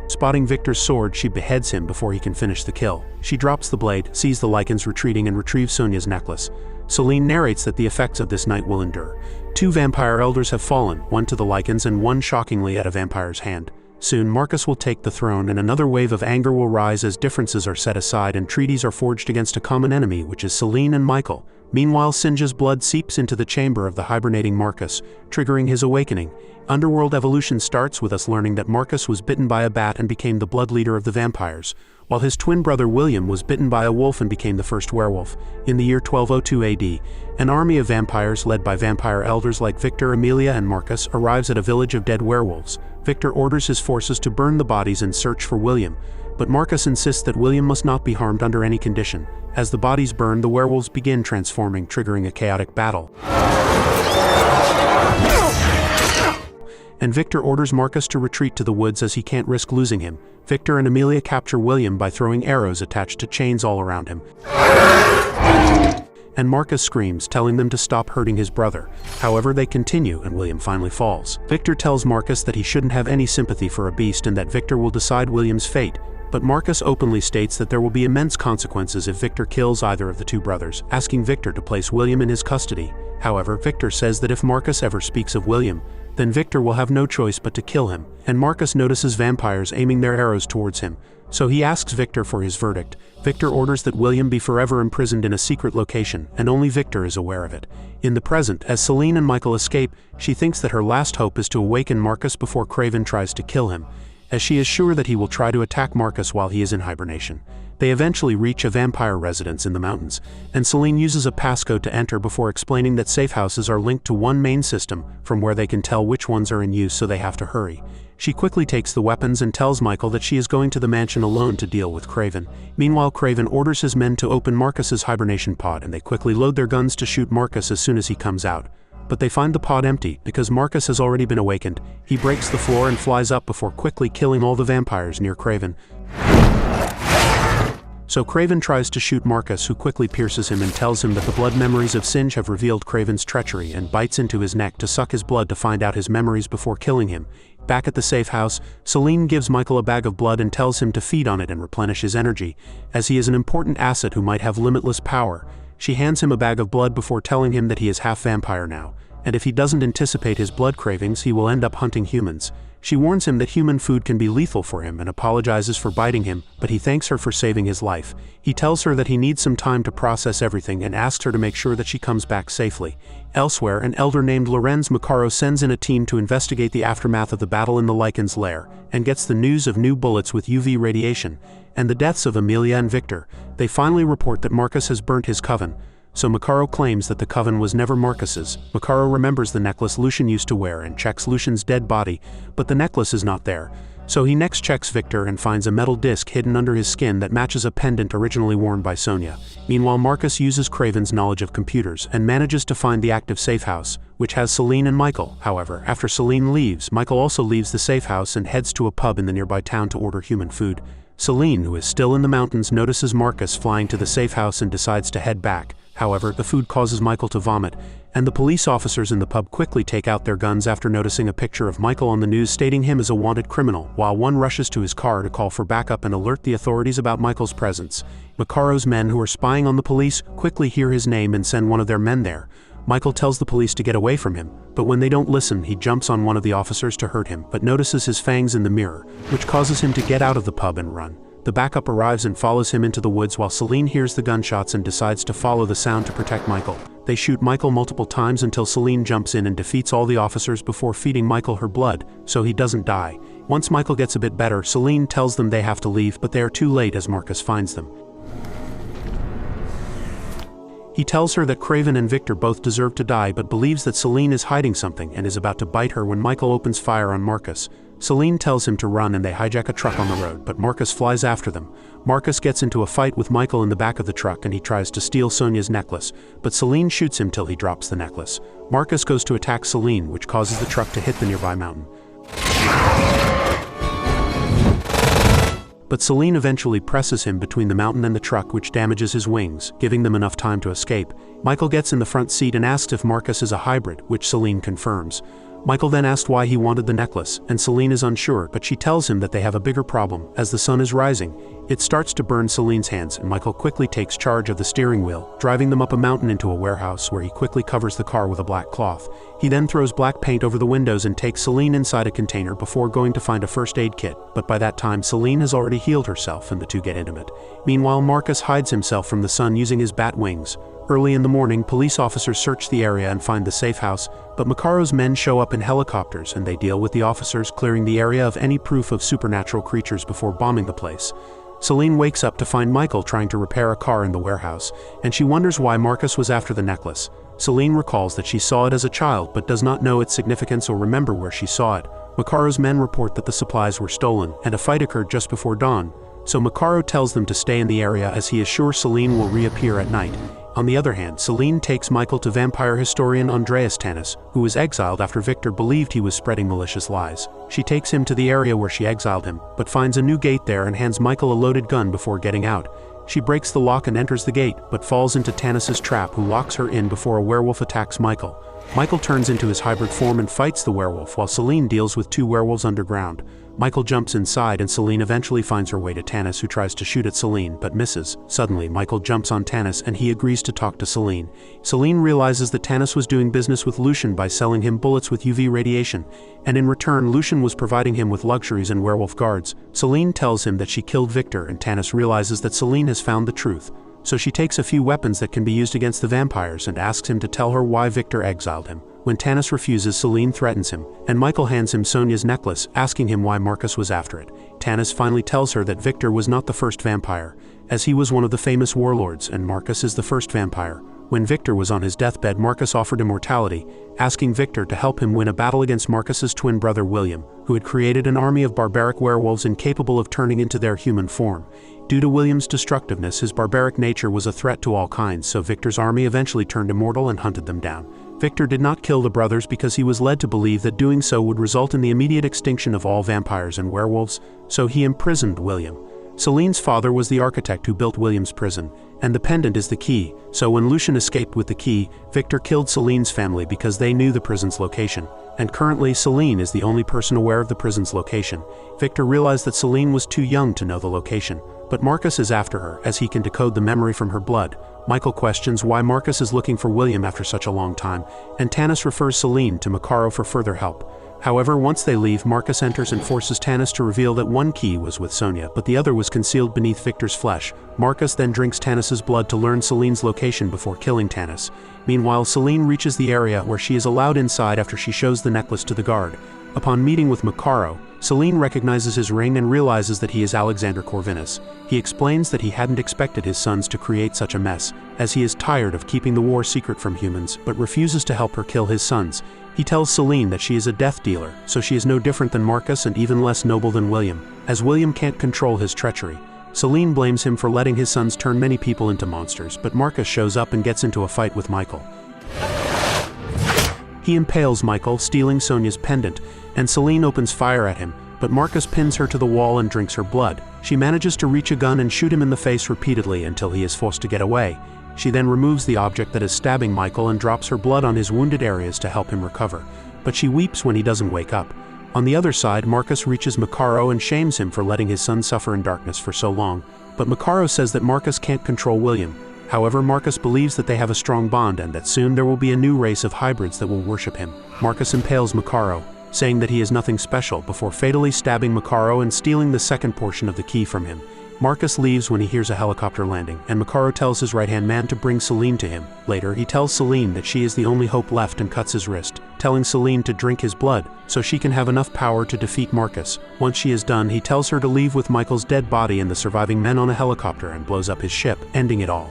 Spotting Victor's sword, she beheads him before he can finish the kill. She drops the blade, sees the Lycans retreating and retrieves Sonia's necklace. Celine narrates that the effects of this night will endure. 2 vampire elders have fallen, one to the Lycans and one shockingly at a vampire's hand. Soon Marcus will take the throne and another wave of anger will rise as differences are set aside and treaties are forged against a common enemy, which is Celine and Michael. Meanwhile, Sinja's blood seeps into the chamber of the hibernating Marcus, triggering his awakening. Underworld evolution starts with us learning that Marcus was bitten by a bat and became the blood leader of the vampires, while his twin brother William was bitten by a wolf and became the first werewolf. In the year 1202 AD, an army of vampires led by vampire elders like Victor, Amelia, and Marcus arrives at a village of dead werewolves. Victor orders his forces to burn the bodies and search for William, but Marcus insists that William must not be harmed under any condition. As the bodies burn, the werewolves begin transforming, triggering a chaotic battle. And Victor orders Marcus to retreat to the woods as he can't risk losing him. Victor and Amelia capture William by throwing arrows attached to chains all around him. And Marcus screams, telling them to stop hurting his brother. However, they continue and William finally falls. Victor tells Marcus that he shouldn't have any sympathy for a beast and that Victor will decide William's fate. But Marcus openly states that there will be immense consequences if Victor kills either of the two brothers, asking Victor to place William in his custody. However, Victor says that if Marcus ever speaks of William, then Victor will have no choice but to kill him, and Marcus notices vampires aiming their arrows towards him. So he asks Victor for his verdict. Victor orders that William be forever imprisoned in a secret location, and only Victor is aware of it. In the present, as Celine and Michael escape, she thinks that her last hope is to awaken Marcus before Craven tries to kill him, as she is sure that he will try to attack Marcus while he is in hibernation. They eventually reach a vampire residence in the mountains, and Celine uses a passcode to enter before explaining that safe houses are linked to one main system from where they can tell which ones are in use, so they have to hurry. She quickly takes the weapons and tells Michael that she is going to the mansion alone to deal with Craven. Meanwhile, Craven orders his men to open Marcus's hibernation pod, and they quickly load their guns to shoot Marcus as soon as he comes out. But they find the pod empty because Marcus has already been awakened. He breaks the floor and flies up before quickly killing all the vampires near Craven. So Craven tries to shoot Marcus, who quickly pierces him and tells him that the blood memories of Singe have revealed Craven's treachery, and bites into his neck to suck his blood to find out his memories before killing him. Back at the safe house, Celine gives Michael a bag of blood and tells him to feed on it and replenish his energy, as he is an important asset who might have limitless power. She hands him a bag of blood before telling him that he is half vampire now, and if he doesn't anticipate his blood cravings, he will end up hunting humans. She warns him that human food can be lethal for him and apologizes for biting him, but he thanks her for saving his life. He tells her that he needs some time to process everything and asks her to make sure that she comes back safely. Elsewhere, an elder named Lorenz Macaro sends in a team to investigate the aftermath of the battle in the Lycans' lair, and gets the news of new bullets with UV radiation, and the deaths of Amelia and Victor. They finally report that Marcus has burnt his coven, so Macaro claims that the coven was never Marcus's. Macaro remembers the necklace Lucian used to wear and checks Lucian's dead body, but the necklace is not there. So he next checks Victor and finds a metal disc hidden under his skin that matches a pendant originally worn by Sonia. Meanwhile, Marcus uses Craven's knowledge of computers and manages to find the active safe house, which has Celine and Michael. However, after Celine leaves, Michael also leaves the safe house and heads to a pub in the nearby town to order human food. Celine, who is still in the mountains, notices Marcus flying to the safe house and decides to head back. However, the food causes Michael to vomit, and the police officers in the pub quickly take out their guns after noticing a picture of Michael on the news stating him as a wanted criminal, while one rushes to his car to call for backup and alert the authorities about Michael's presence. Macaro's men, who are spying on the police, quickly hear his name and send one of their men there. Michael tells the police to get away from him, but when they don't listen, he jumps on one of the officers to hurt him, but notices his fangs in the mirror, which causes him to get out of the pub and run. The backup arrives and follows him into the woods while Celine hears the gunshots and decides to follow the sound to protect Michael. They shoot Michael multiple times until Celine jumps in and defeats all the officers before feeding Michael her blood, so he doesn't die. Once Michael gets a bit better, Celine tells them they have to leave, but they are too late as Marcus finds them. He tells her that Craven and Victor both deserve to die, but believes that Celine is hiding something and is about to bite her when Michael opens fire on Marcus. Celine tells him to run and they hijack a truck on the road, but Marcus flies after them. Marcus gets into a fight with Michael in the back of the truck and he tries to steal Sonia's necklace, but Celine shoots him till he drops the necklace. Marcus goes to attack Celine, which causes the truck to hit the nearby mountain. But Celine eventually presses him between the mountain and the truck, which damages his wings, giving them enough time to escape. Michael gets in the front seat and asks if Marcus is a hybrid, which Celine confirms. Michael then asks why he wanted the necklace, and Celine is unsure, but she tells him that they have a bigger problem, as the sun is rising. It starts to burn Celine's hands, and Michael quickly takes charge of the steering wheel, driving them up a mountain into a warehouse where he quickly covers the car with a black cloth. He then throws black paint over the windows and takes Celine inside a container before going to find a first aid kit, but by that time Celine has already healed herself and the two get intimate. Meanwhile, Marcus hides himself from the sun using his bat wings. Early in the morning, police officers search the area and find the safe house, but Macaro's men show up in helicopters and they deal with the officers, clearing the area of any proof of supernatural creatures before bombing the place. Celine wakes up to find Michael trying to repair a car in the warehouse, and she wonders why Marcus was after the necklace. Celine recalls that she saw it as a child but does not know its significance or remember where she saw it. Macaro's men report that the supplies were stolen, and a fight occurred just before dawn, so Macaro tells them to stay in the area as he is sure Celine will reappear at night. On the other hand, Celine takes Michael to vampire historian Andreas Tanis, who was exiled after Victor believed he was spreading malicious lies. She takes him to the area where she exiled him, but finds a new gate there and hands Michael a loaded gun before getting out. She breaks the lock and enters the gate, but falls into Tanis's trap, who locks her in before a werewolf attacks Michael. Michael turns into his hybrid form and fights the werewolf, while Celine deals with two werewolves underground. Michael jumps inside and Celine eventually finds her way to Tanis, who tries to shoot at Celine but misses. Suddenly, Michael jumps on Tanis and he agrees to talk to Celine. Celine realizes that Tanis was doing business with Lucian by selling him bullets with UV radiation, and in return Lucian was providing him with luxuries and werewolf guards. Celine tells him that she killed Victor, and Tanis realizes that Celine has found the truth. So she takes a few weapons that can be used against the vampires and asks him to tell her why Victor exiled him. When Tanis refuses, Celine threatens him, and Michael hands him Sonia's necklace, asking him why Marcus was after it. Tanis finally tells her that Victor was not the first vampire, as he was one of the famous warlords, and Marcus is the first vampire. When Victor was on his deathbed, Marcus offered immortality, asking Victor to help him win a battle against Marcus's twin brother William, who had created an army of barbaric werewolves incapable of turning into their human form. Due to William's destructiveness, his barbaric nature was a threat to all kinds, so Victor's army eventually turned immortal and hunted them down. Victor did not kill the brothers because he was led to believe that doing so would result in the immediate extinction of all vampires and werewolves, so he imprisoned William. Celine's father was the architect who built William's prison, and the pendant is the key, so when Lucian escaped with the key, Victor killed Celine's family because they knew the prison's location, and currently Celine is the only person aware of the prison's location. Victor realized that Celine was too young to know the location, but Marcus is after her as he can decode the memory from her blood. Michael questions why Marcus is looking for William after such a long time, and Tanis refers Celine to Maccaro for further help. However, once they leave, Marcus enters and forces Tanis to reveal that one key was with Sonia, but the other was concealed beneath Victor's flesh. Marcus then drinks Tanis's blood to learn Celine's location before killing Tanis. Meanwhile, Celine reaches the area where she is allowed inside after she shows the necklace to the guard. Upon meeting with Maccaro, Celine recognizes his ring and realizes that he is Alexander Corvinus. He explains that he hadn't expected his sons to create such a mess, as he is tired of keeping the war secret from humans, but refuses to help her kill his sons. He tells Celine that she is a death dealer, so she is no different than Marcus and even less noble than William, as William can't control his treachery. Celine blames him for letting his sons turn many people into monsters, but Marcus shows up and gets into a fight with Michael. He impales Michael, stealing Sonia's pendant, and Celine opens fire at him, but Marcus pins her to the wall and drinks her blood. She manages to reach a gun and shoot him in the face repeatedly until he is forced to get away. She then removes the object that is stabbing Michael and drops her blood on his wounded areas to help him recover, but she weeps when he doesn't wake up. On the other side, Marcus reaches Maccaro and shames him for letting his son suffer in darkness for so long, but Maccaro says that Marcus can't control William. However, Marcus believes that they have a strong bond and that soon there will be a new race of hybrids that will worship him. Marcus impales Maccaro, saying that he is nothing special, before fatally stabbing Maccaro and stealing the second portion of the key from him. Marcus leaves when he hears a helicopter landing, and Maccaro tells his right-hand man to bring Celine to him. Later, he tells Celine that she is the only hope left and cuts his wrist, telling Celine to drink his blood so she can have enough power to defeat Marcus. Once she is done, he tells her to leave with Michael's dead body and the surviving men on a helicopter and blows up his ship, ending it all.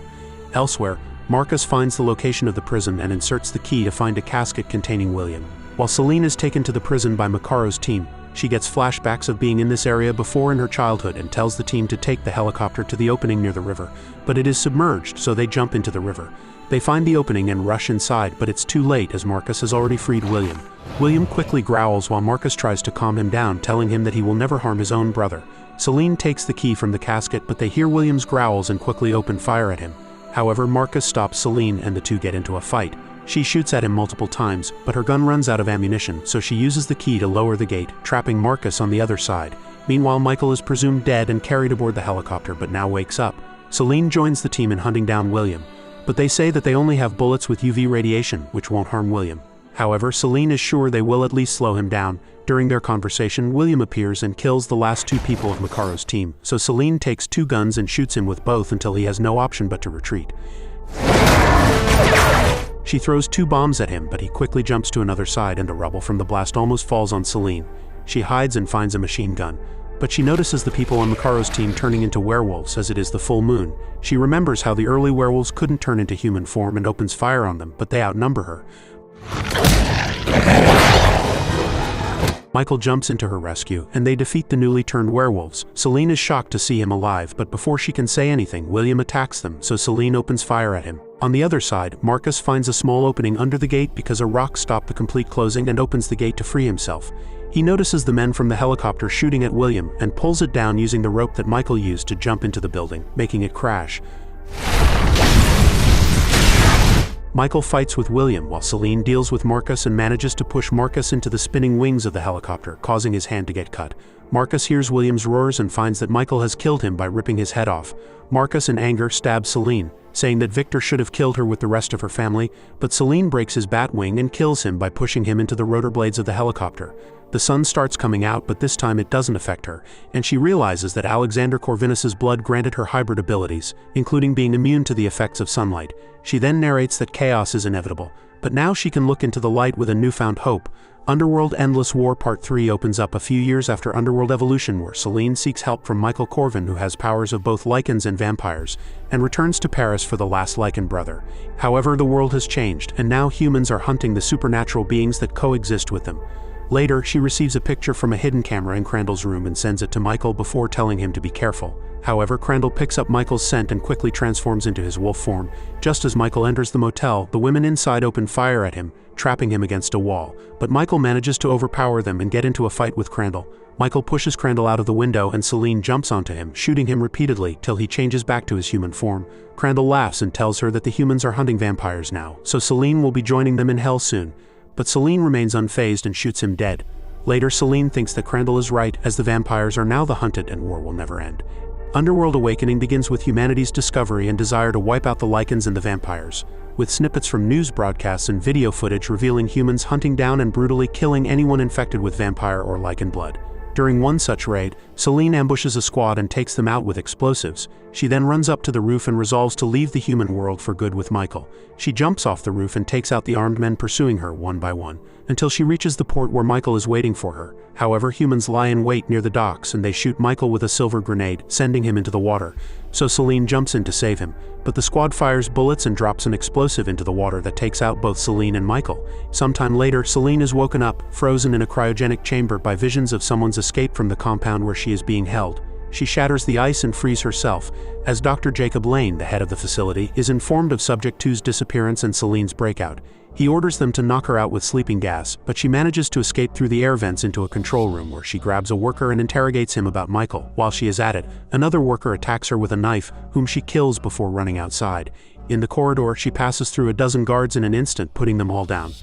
Elsewhere, Marcus finds the location of the prison and inserts the key to find a casket containing William. While Celine is taken to the prison by Maccaro's team, she gets flashbacks of being in this area before in her childhood and tells the team to take the helicopter to the opening near the river, but it is submerged, so they jump into the river. They find the opening and rush inside, but it's too late as Marcus has already freed William. William quickly growls while Marcus tries to calm him down, telling him that he will never harm his own brother. Celine takes the key from the casket, but they hear William's growls and quickly open fire at him. However, Marcus stops Celine and the two get into a fight. She shoots at him multiple times, but her gun runs out of ammunition, so she uses the key to lower the gate, trapping Marcus on the other side. Meanwhile, Michael is presumed dead and carried aboard the helicopter, but now wakes up. Celine joins the team in hunting down William, but they say that they only have bullets with UV radiation, which won't harm William. However, Celine is sure they will at least slow him down. During their conversation, William appears and kills the last two people of Maccaro's team, so Celine takes two guns and shoots him with both until he has no option but to retreat. She throws two bombs at him, but he quickly jumps to another side and the rubble from the blast almost falls on Celine. She hides and finds a machine gun, but she notices the people on Maccaro's team turning into werewolves as it is the full moon. She remembers how the early werewolves couldn't turn into human form and opens fire on them, but they outnumber her. Michael jumps into her rescue, and they defeat the newly turned werewolves. Celine is shocked to see him alive, but before she can say anything, William attacks them, so Celine opens fire at him. On the other side, Marcus finds a small opening under the gate because a rock stopped the complete closing and opens the gate to free himself. He notices the men from the helicopter shooting at William and pulls it down using the rope that Michael used to jump into the building, making it crash. Michael fights with William while Celine deals with Marcus and manages to push Marcus into the spinning wings of the helicopter, causing his hand to get cut. Marcus hears William's roars and finds that Michael has killed him by ripping his head off. Marcus, in anger, stabs Celine, saying that Victor should have killed her with the rest of her family, but Celine breaks his bat wing and kills him by pushing him into the rotor blades of the helicopter. The sun starts coming out, but this time it doesn't affect her, and she realizes that Alexander Corvinus's blood granted her hybrid abilities, including being immune to the effects of sunlight. She then narrates that chaos is inevitable, but now she can look into the light with a newfound hope. Underworld Endless War Part 3 opens up a few years after Underworld Evolution, where Celine seeks help from Michael Corvin, who has powers of both Lycans and vampires, and returns to Paris for the last Lycan brother. However, the world has changed, and now humans are hunting the supernatural beings that coexist with them. Later, she receives a picture from a hidden camera in Crandall's room and sends it to Michael before telling him to be careful. However, Crandall picks up Michael's scent and quickly transforms into his wolf form. Just as Michael enters the motel, the women inside open fire at him, trapping him against a wall, but Michael manages to overpower them and get into a fight with Crandall. Michael pushes Crandall out of the window and Celine jumps onto him, shooting him repeatedly till he changes back to his human form. Crandall laughs and tells her that the humans are hunting vampires now, so Celine will be joining them in hell soon. But Celine remains unfazed and shoots him dead. Later, Celine thinks that Crandall is right, as the vampires are now the hunted and war will never end. Underworld Awakening begins with humanity's discovery and desire to wipe out the Lycans and the vampires, with snippets from news broadcasts and video footage revealing humans hunting down and brutally killing anyone infected with vampire or Lycan blood. During one such raid, Celine ambushes a squad and takes them out with explosives. She then runs up to the roof and resolves to leave the human world for good with Michael. She jumps off the roof and takes out the armed men pursuing her one by one, until she reaches the port where Michael is waiting for her. However, humans lie in wait near the docks and they shoot Michael with a silver grenade, sending him into the water. So Celine jumps in to save him, but the squad fires bullets and drops an explosive into the water that takes out both Celine and Michael. Sometime later, Celine is woken up, frozen in a cryogenic chamber by visions of someone's escape from the compound where she is being held. She shatters the ice and frees herself, as Dr. Jacob Lane, the head of the facility, is informed of Subject 2's disappearance and Celine's breakout. He orders them to knock her out with sleeping gas, but she manages to escape through the air vents into a control room where she grabs a worker and interrogates him about Michael. While she is at it, another worker attacks her with a knife, whom she kills before running outside. In the corridor, she passes through a dozen guards in an instant, putting them all down,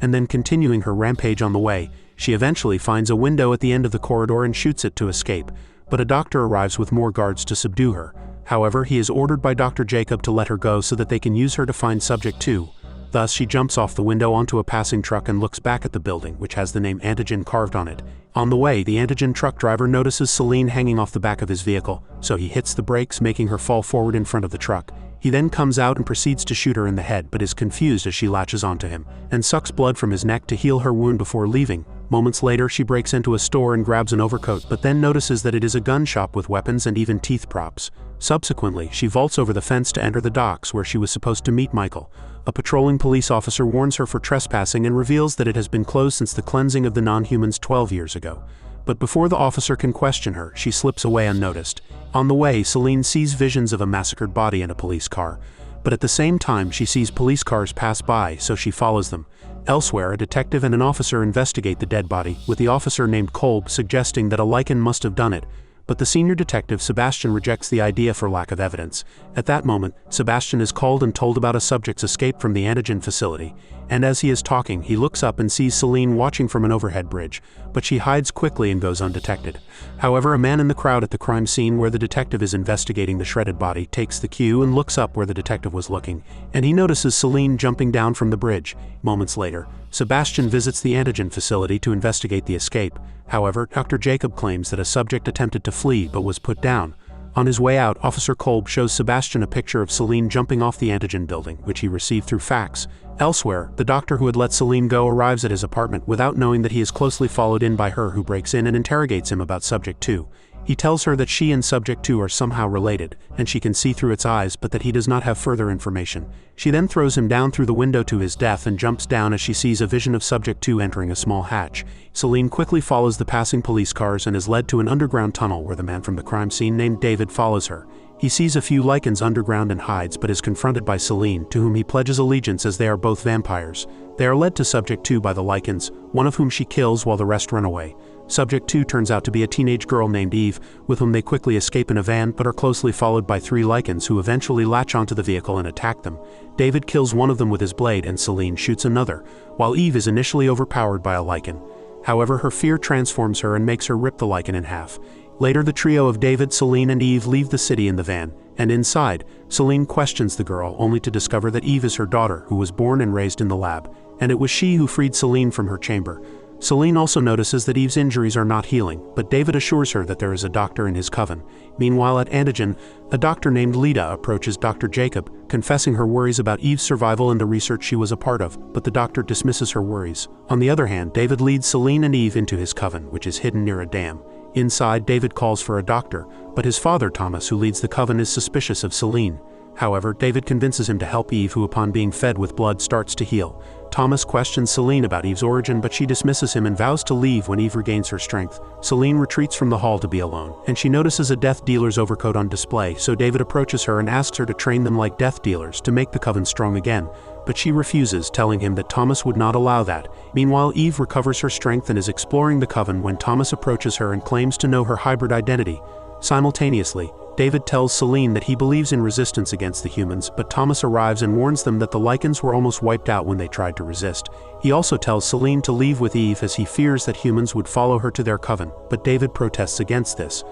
and then continuing her rampage on the way. She eventually finds a window at the end of the corridor and shoots it to escape, but a doctor arrives with more guards to subdue her. However, he is ordered by Dr. Jacob to let her go so that they can use her to find Subject 2. Thus, she jumps off the window onto a passing truck and looks back at the building, which has the name Antigen carved on it. On the way, the Antigen truck driver notices Celine hanging off the back of his vehicle, so he hits the brakes, making her fall forward in front of the truck. He then comes out and proceeds to shoot her in the head, but is confused as she latches onto him, and sucks blood from his neck to heal her wound before leaving. Moments later, she breaks into a store and grabs an overcoat, but then notices that it is a gun shop with weapons and even teeth props. Subsequently, she vaults over the fence to enter the docks where she was supposed to meet Michael. A patrolling police officer warns her for trespassing and reveals that it has been closed since the cleansing of the non-humans 12 years ago. But before the officer can question her, she slips away unnoticed. On the way, Celine sees visions of a massacred body in a police car, but at the same time she sees police cars pass by, so she follows them. Elsewhere, a detective and an officer investigate the dead body, with the officer named Kolb suggesting that a Lycan must have done it, but the senior detective Sebastian rejects the idea for lack of evidence. At that moment, Sebastian is called and told about a subject's escape from the Antigen facility, and as he is talking, he looks up and sees Celine watching from an overhead bridge, but she hides quickly and goes undetected. However, a man in the crowd at the crime scene where the detective is investigating the shredded body takes the cue and looks up where the detective was looking, and he notices Celine jumping down from the bridge. Moments later, Sebastian visits the Antigen facility to investigate the escape. However, Dr. Jacob claims that a subject attempted to flee but was put down. On his way out, Officer Kolb shows Sebastian a picture of Celine jumping off the Antigen building, which he received through fax. Elsewhere, the doctor who had let Celine go arrives at his apartment without knowing that he is closely followed in by her, who breaks in and interrogates him about Subject 2. He tells her that she and Subject 2 are somehow related, and she can see through its eyes, but that he does not have further information. She then throws him down through the window to his death and jumps down as she sees a vision of Subject 2 entering a small hatch. Celine quickly follows the passing police cars and is led to an underground tunnel where the man from the crime scene named David follows her. He sees a few Lycans underground and hides, but is confronted by Celine, to whom he pledges allegiance as they are both vampires. They are led to Subject 2 by the Lycans, one of whom she kills while the rest run away. Subject 2 turns out to be a teenage girl named Eve, with whom they quickly escape in a van but are closely followed by 3 Lycans who eventually latch onto the vehicle and attack them. David kills one of them with his blade and Celine shoots another, while Eve is initially overpowered by a Lycan. However, her fear transforms her and makes her rip the Lycan in half. Later, the trio of David, Celine, and Eve leave the city in the van, and inside, Celine questions the girl only to discover that Eve is her daughter who was born and raised in the lab, and it was she who freed Celine from her chamber. Celine also notices that Eve's injuries are not healing, but David assures her that there is a doctor in his coven. Meanwhile, at Antigen, a doctor named Lida approaches Dr. Jacob, confessing her worries about Eve's survival and the research she was a part of, but the doctor dismisses her worries. On the other hand, David leads Celine and Eve into his coven, which is hidden near a dam. Inside, David calls for a doctor, but his father, Thomas, who leads the coven, is suspicious of Celine. However, David convinces him to help Eve, who upon being fed with blood starts to heal. Thomas questions Celine about Eve's origin, but she dismisses him and vows to leave when Eve regains her strength. Celine retreats from the hall to be alone, and she notices a death dealer's overcoat on display, so David approaches her and asks her to train them like death dealers to make the coven strong again, but she refuses, telling him that Thomas would not allow that. Meanwhile, Eve recovers her strength and is exploring the coven when Thomas approaches her and claims to know her hybrid identity. Simultaneously, David tells Celine that he believes in resistance against the humans, but Thomas arrives and warns them that the Lycans were almost wiped out when they tried to resist. He also tells Celine to leave with Eve as he fears that humans would follow her to their coven, but David protests against this.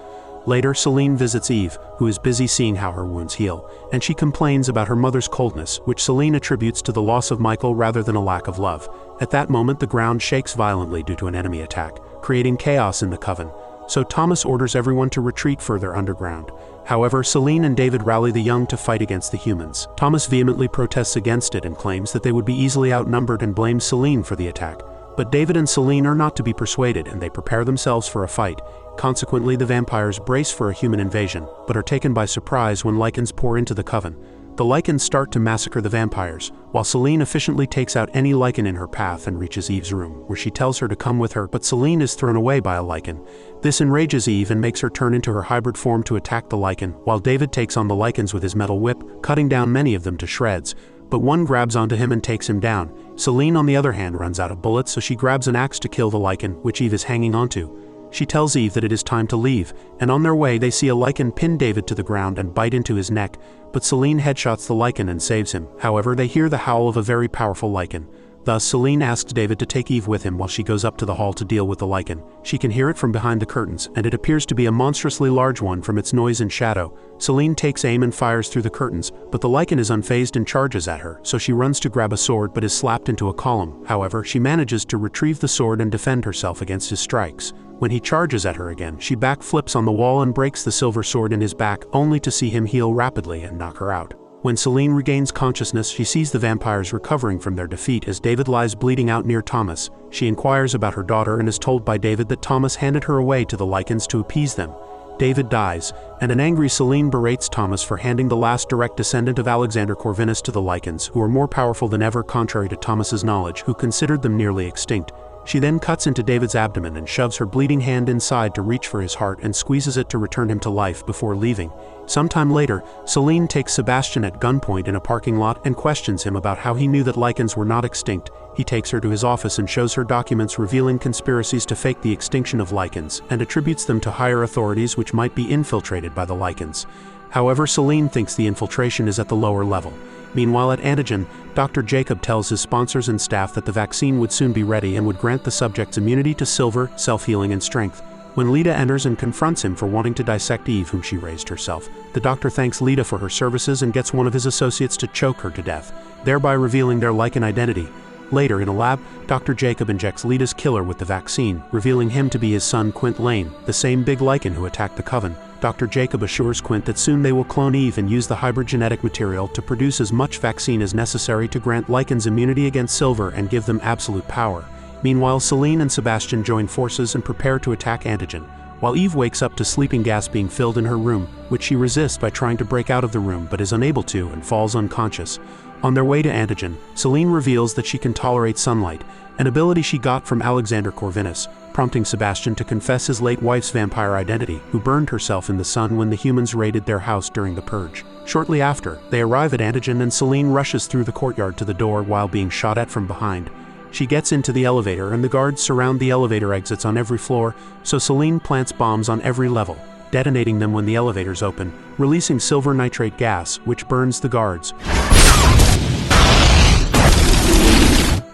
Later, Celine visits Eve, who is busy seeing how her wounds heal, and she complains about her mother's coldness, which Celine attributes to the loss of Michael rather than a lack of love. At that moment, the ground shakes violently due to an enemy attack, creating chaos in the coven, so Thomas orders everyone to retreat further underground. However, Celine and David rally the young to fight against the humans. Thomas vehemently protests against it and claims that they would be easily outnumbered and blames Celine for the attack. But David and Celine are not to be persuaded, and they prepare themselves for a fight. Consequently, the vampires brace for a human invasion, but are taken by surprise when Lycans pour into the coven. The Lycans start to massacre the vampires, while Celine efficiently takes out any Lycan in her path and reaches Eve's room, where she tells her to come with her, but Celine is thrown away by a Lycan. This enrages Eve and makes her turn into her hybrid form to attack the Lycan, while David takes on the Lycans with his metal whip, cutting down many of them to shreds. But one grabs onto him and takes him down. Celine, on the other hand, runs out of bullets, so she grabs an axe to kill the Lycan, which Eve is hanging onto. She tells Eve that it is time to leave, and on their way they see a Lycan pin David to the ground and bite into his neck, but Celine headshots the Lycan and saves him. However, they hear the howl of a very powerful Lycan. Thus, Celine asks David to take Eve with him while she goes up to the hall to deal with the Lycan. She can hear it from behind the curtains, and it appears to be a monstrously large one from its noise and shadow. Celine takes aim and fires through the curtains, but the Lycan is unfazed and charges at her, so she runs to grab a sword but is slapped into a column. However, she manages to retrieve the sword and defend herself against his strikes. When he charges at her again, she backflips on the wall and breaks the silver sword in his back, only to see him heal rapidly and knock her out. When Celine regains consciousness, she sees the vampires recovering from their defeat as David lies bleeding out near Thomas. She inquires about her daughter and is told by David that Thomas handed her away to the Lycans to appease them. David dies, and an angry Celine berates Thomas for handing the last direct descendant of Alexander Corvinus to the Lycans, who are more powerful than ever contrary to Thomas's knowledge, who considered them nearly extinct. She then cuts into David's abdomen and shoves her bleeding hand inside to reach for his heart and squeezes it to return him to life before leaving. Sometime later, Celine takes Sebastian at gunpoint in a parking lot and questions him about how he knew that Lycans were not extinct. He takes her to his office and shows her documents revealing conspiracies to fake the extinction of Lycans, and attributes them to higher authorities which might be infiltrated by the Lycans. However, Celine thinks the infiltration is at the lower level. Meanwhile, at Antigen, Dr. Jacob tells his sponsors and staff that the vaccine would soon be ready and would grant the subjects immunity to silver, self-healing, and strength. When Lida enters and confronts him for wanting to dissect Eve, whom she raised herself, the doctor thanks Lida for her services and gets one of his associates to choke her to death, thereby revealing their Lycan identity. Later, in a lab, Dr. Jacob injects Lida's killer with the vaccine, revealing him to be his son Quint Lane, the same big Lycan who attacked the Coven. Dr. Jacob assures Quint that soon they will clone Eve and use the hybrid genetic material to produce as much vaccine as necessary to grant Lycans immunity against silver and give them absolute power. Meanwhile, Celine and Sebastian join forces and prepare to attack Antigen, while Eve wakes up to sleeping gas being filled in her room, which she resists by trying to break out of the room but is unable to and falls unconscious. On their way to Antigen, Celine reveals that she can tolerate sunlight, an ability she got from Alexander Corvinus, prompting Sebastian to confess his late wife's vampire identity, who burned herself in the sun when the humans raided their house during the Purge. Shortly after, they arrive at Antigen and Celine rushes through the courtyard to the door while being shot at from behind. She gets into the elevator and the guards surround the elevator exits on every floor, so Celine plants bombs on every level, detonating them when the elevators open, releasing silver nitrate gas, which burns the guards.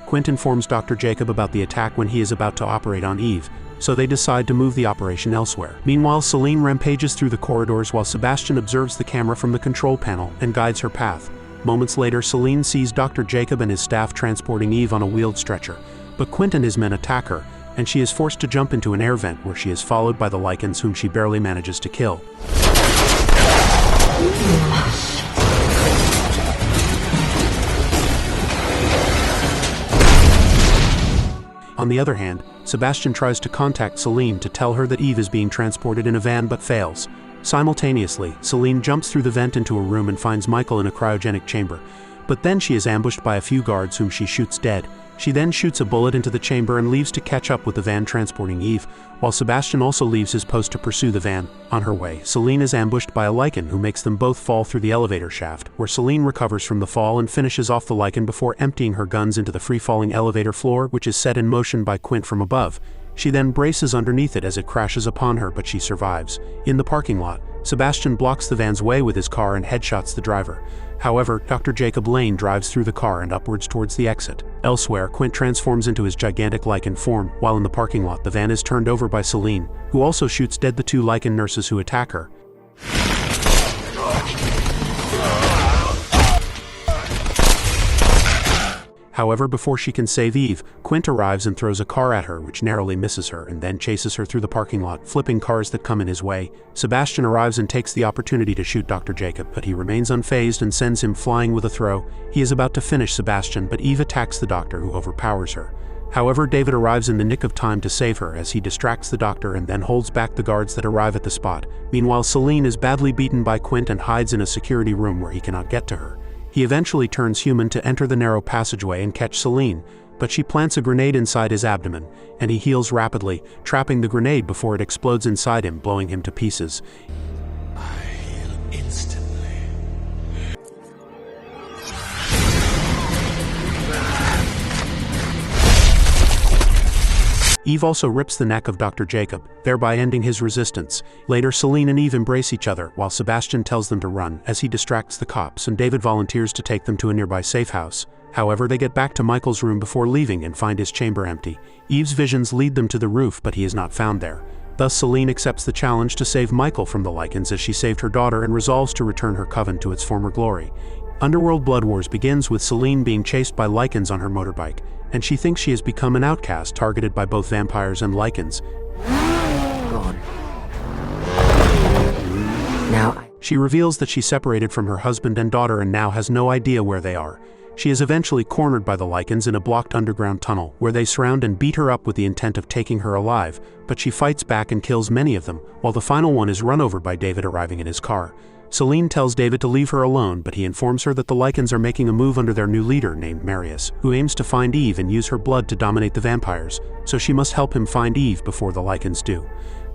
Quint informs Dr. Jacob about the attack when he is about to operate on Eve, so they decide to move the operation elsewhere. Meanwhile, Celine rampages through the corridors while Sebastian observes the camera from the control panel and guides her path. Moments later, Celine sees Dr. Jacob and his staff transporting Eve on a wheeled stretcher, but Quint and his men attack her, and she is forced to jump into an air vent where she is followed by the Lycans, whom she barely manages to kill. On the other hand, Sebastian tries to contact Celine to tell her that Eve is being transported in a van but fails. Simultaneously, Celine jumps through the vent into a room and finds Michael in a cryogenic chamber, but then she is ambushed by a few guards whom she shoots dead. She then shoots a bullet into the chamber and leaves to catch up with the van transporting Eve, while Sebastian also leaves his post to pursue the van. On her way, Celine is ambushed by a Lycan who makes them both fall through the elevator shaft, where Celine recovers from the fall and finishes off the Lycan before emptying her guns into the free-falling elevator floor, which is set in motion by Quint from above. She then braces underneath it as it crashes upon her, but she survives. In the parking lot, Sebastian blocks the van's way with his car and headshots the driver. However, Dr. Jacob Lane drives through the car and upwards towards the exit. Elsewhere, Quint transforms into his gigantic Lycan form, while in the parking lot the van is turned over by Celine, who also shoots dead the two Lycan nurses who attack her. However, before she can save Eve, Quint arrives and throws a car at her, which narrowly misses her, and then chases her through the parking lot, flipping cars that come in his way. Sebastian arrives and takes the opportunity to shoot Dr. Jacob, but he remains unfazed and sends him flying with a throw. He is about to finish Sebastian, but Eve attacks the doctor, who overpowers her. However, David arrives in the nick of time to save her as he distracts the doctor and then holds back the guards that arrive at the spot. Meanwhile, Celine is badly beaten by Quint and hides in a security room where he cannot get to her. He eventually turns human to enter the narrow passageway and catch Celine, but she plants a grenade inside his abdomen, and he heals rapidly, trapping the grenade before it explodes inside him, blowing him to pieces. I heal instantly. Eve also rips the neck of Dr. Jacob, thereby ending his resistance. Later, Celine and Eve embrace each other, while Sebastian tells them to run, as he distracts the cops, and David volunteers to take them to a nearby safe house. However, they get back to Michael's room before leaving and find his chamber empty. Eve's visions lead them to the roof, but he is not found there. Thus, Celine accepts the challenge to save Michael from the Lycans as she saved her daughter and resolves to return her coven to its former glory. Underworld Blood Wars begins with Celine being chased by Lycans on her motorbike, and she thinks she has become an outcast targeted by both vampires and Lycans. Gone. Now She reveals that she separated from her husband and daughter and now has no idea where they are. She is eventually cornered by the Lycans in a blocked underground tunnel, where they surround and beat her up with the intent of taking her alive, but she fights back and kills many of them, while the final one is run over by David arriving in his car. Celine tells David to leave her alone, but he informs her that the Lycans are making a move under their new leader named Marius, who aims to find Eve and use her blood to dominate the vampires, so she must help him find Eve before the Lycans do.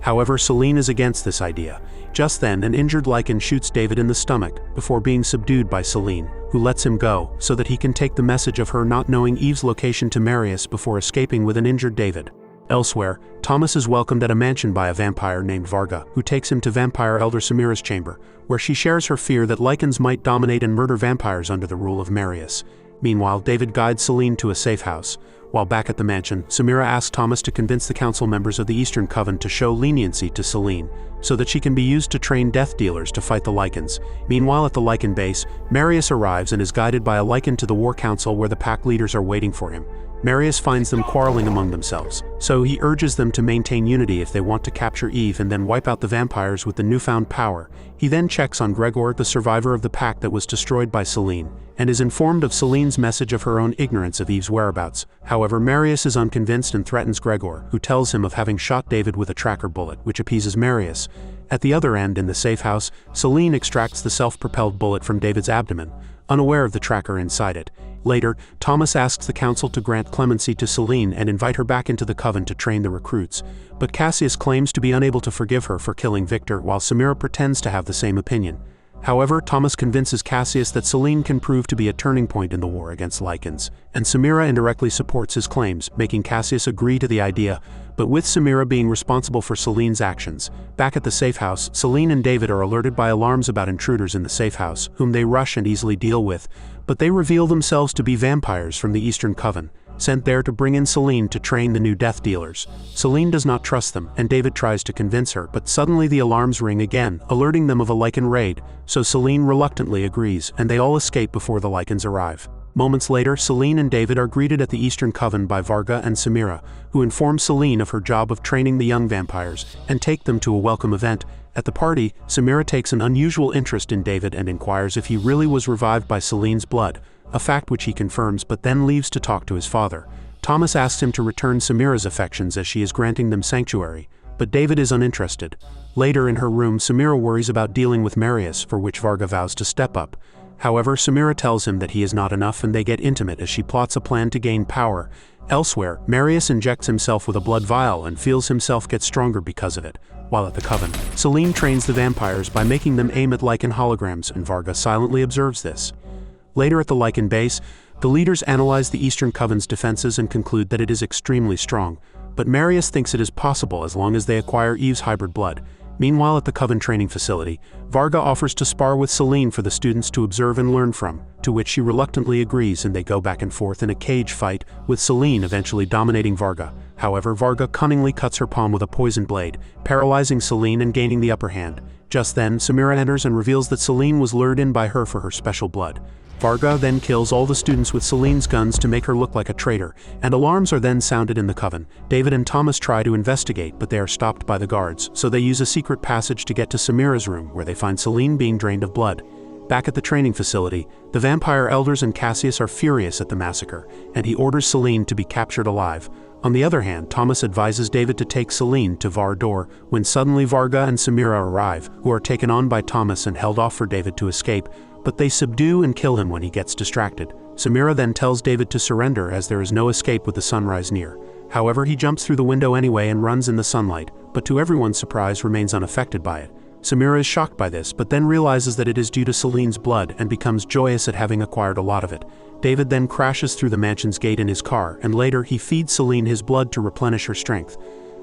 However, Celine is against this idea. Just then, an injured Lycan shoots David in the stomach, before being subdued by Celine, who lets him go, so that he can take the message of her not knowing Eve's location to Marius before escaping with an injured David. Elsewhere, Thomas is welcomed at a mansion by a vampire named Varga, who takes him to vampire Elder Samira's chamber, where she shares her fear that Lycans might dominate and murder vampires under the rule of Marius. Meanwhile, David guides Celine to a safe house. While back at the mansion, Samira asks Thomas to convince the council members of the Eastern Coven to show leniency to Celine, so that she can be used to train death dealers to fight the Lycans. Meanwhile, at the Lycan base, Marius arrives and is guided by a Lycan to the War Council where the pack leaders are waiting for him. Marius finds them quarreling among themselves, so he urges them to maintain unity if they want to capture Eve and then wipe out the vampires with the newfound power. He then checks on Gregor, the survivor of the pack that was destroyed by Celine, and is informed of Celine's message of her own ignorance of Eve's whereabouts. However, Marius is unconvinced and threatens Gregor, who tells him of having shot David with a tracker bullet, which appeases Marius. At the other end, in the safe house, Celine extracts the self-propelled bullet from David's abdomen, unaware of the tracker inside it. Later, Thomas asks the council to grant clemency to Celine and invite her back into the coven to train the recruits, but Cassius claims to be unable to forgive her for killing Victor, while Samira pretends to have the same opinion. However, Thomas convinces Cassius that Selene can prove to be a turning point in the war against Lycans, and Samira indirectly supports his claims, making Cassius agree to the idea, but with Samira being responsible for Selene's actions. Back at the safe house, Selene and David are alerted by alarms about intruders in the safe house, whom they rush and easily deal with, but they reveal themselves to be vampires from the Eastern Coven, sent there to bring in Selene to train the new death dealers. Selene does not trust them, and David tries to convince her, but suddenly the alarms ring again, alerting them of a Lycan raid, so Selene reluctantly agrees, and they all escape before the Lycans arrive. Moments later, Selene and David are greeted at the Eastern Coven by Varga and Samira, who inform Selene of her job of training the young vampires, and take them to a welcome event. At the party, Samira takes an unusual interest in David and inquires if he really was revived by Selene's blood, a fact which he confirms but then leaves to talk to his father. Thomas asks him to return Samira's affections as she is granting them sanctuary, but David is uninterested. Later in her room, Samira worries about dealing with Marius, for which Varga vows to step up. However, Samira tells him that he is not enough and they get intimate as she plots a plan to gain power. Elsewhere, Marius injects himself with a blood vial and feels himself get stronger because of it. While at the Coven, Selene trains the vampires by making them aim at Lycan holograms, and Varga silently observes this. Later at the Lycan base, the leaders analyze the Eastern Coven's defenses and conclude that it is extremely strong, but Marius thinks it is possible as long as they acquire Eve's hybrid blood. Meanwhile, at the Coven training facility, Varga offers to spar with Selene for the students to observe and learn from, to which she reluctantly agrees, and they go back and forth in a cage fight, with Selene eventually dominating Varga. However, Varga cunningly cuts her palm with a poison blade, paralyzing Selene and gaining the upper hand. Just then, Samira enters and reveals that Selene was lured in by her for her special blood. Varga then kills all the students with Selene's guns to make her look like a traitor, and alarms are then sounded in the Coven. David and Thomas try to investigate, but they are stopped by the guards, so they use a secret passage to get to Samira's room, where they find Selene being drained of blood. Back at the training facility, the vampire elders and Cassius are furious at the massacre, and he orders Selene to be captured alive. On the other hand, Thomas advises David to take Selene to Var Dor, when suddenly Varga and Samira arrive, who are taken on by Thomas and held off for David to escape, but they subdue and kill him when he gets distracted. Samira then tells David to surrender as there is no escape with the sunrise near. However, he jumps through the window anyway and runs in the sunlight, but to everyone's surprise remains unaffected by it. Samira is shocked by this, but then realizes that it is due to Selene's blood and becomes joyous at having acquired a lot of it. David then crashes through the mansion's gate in his car, and later he feeds Selene his blood to replenish her strength.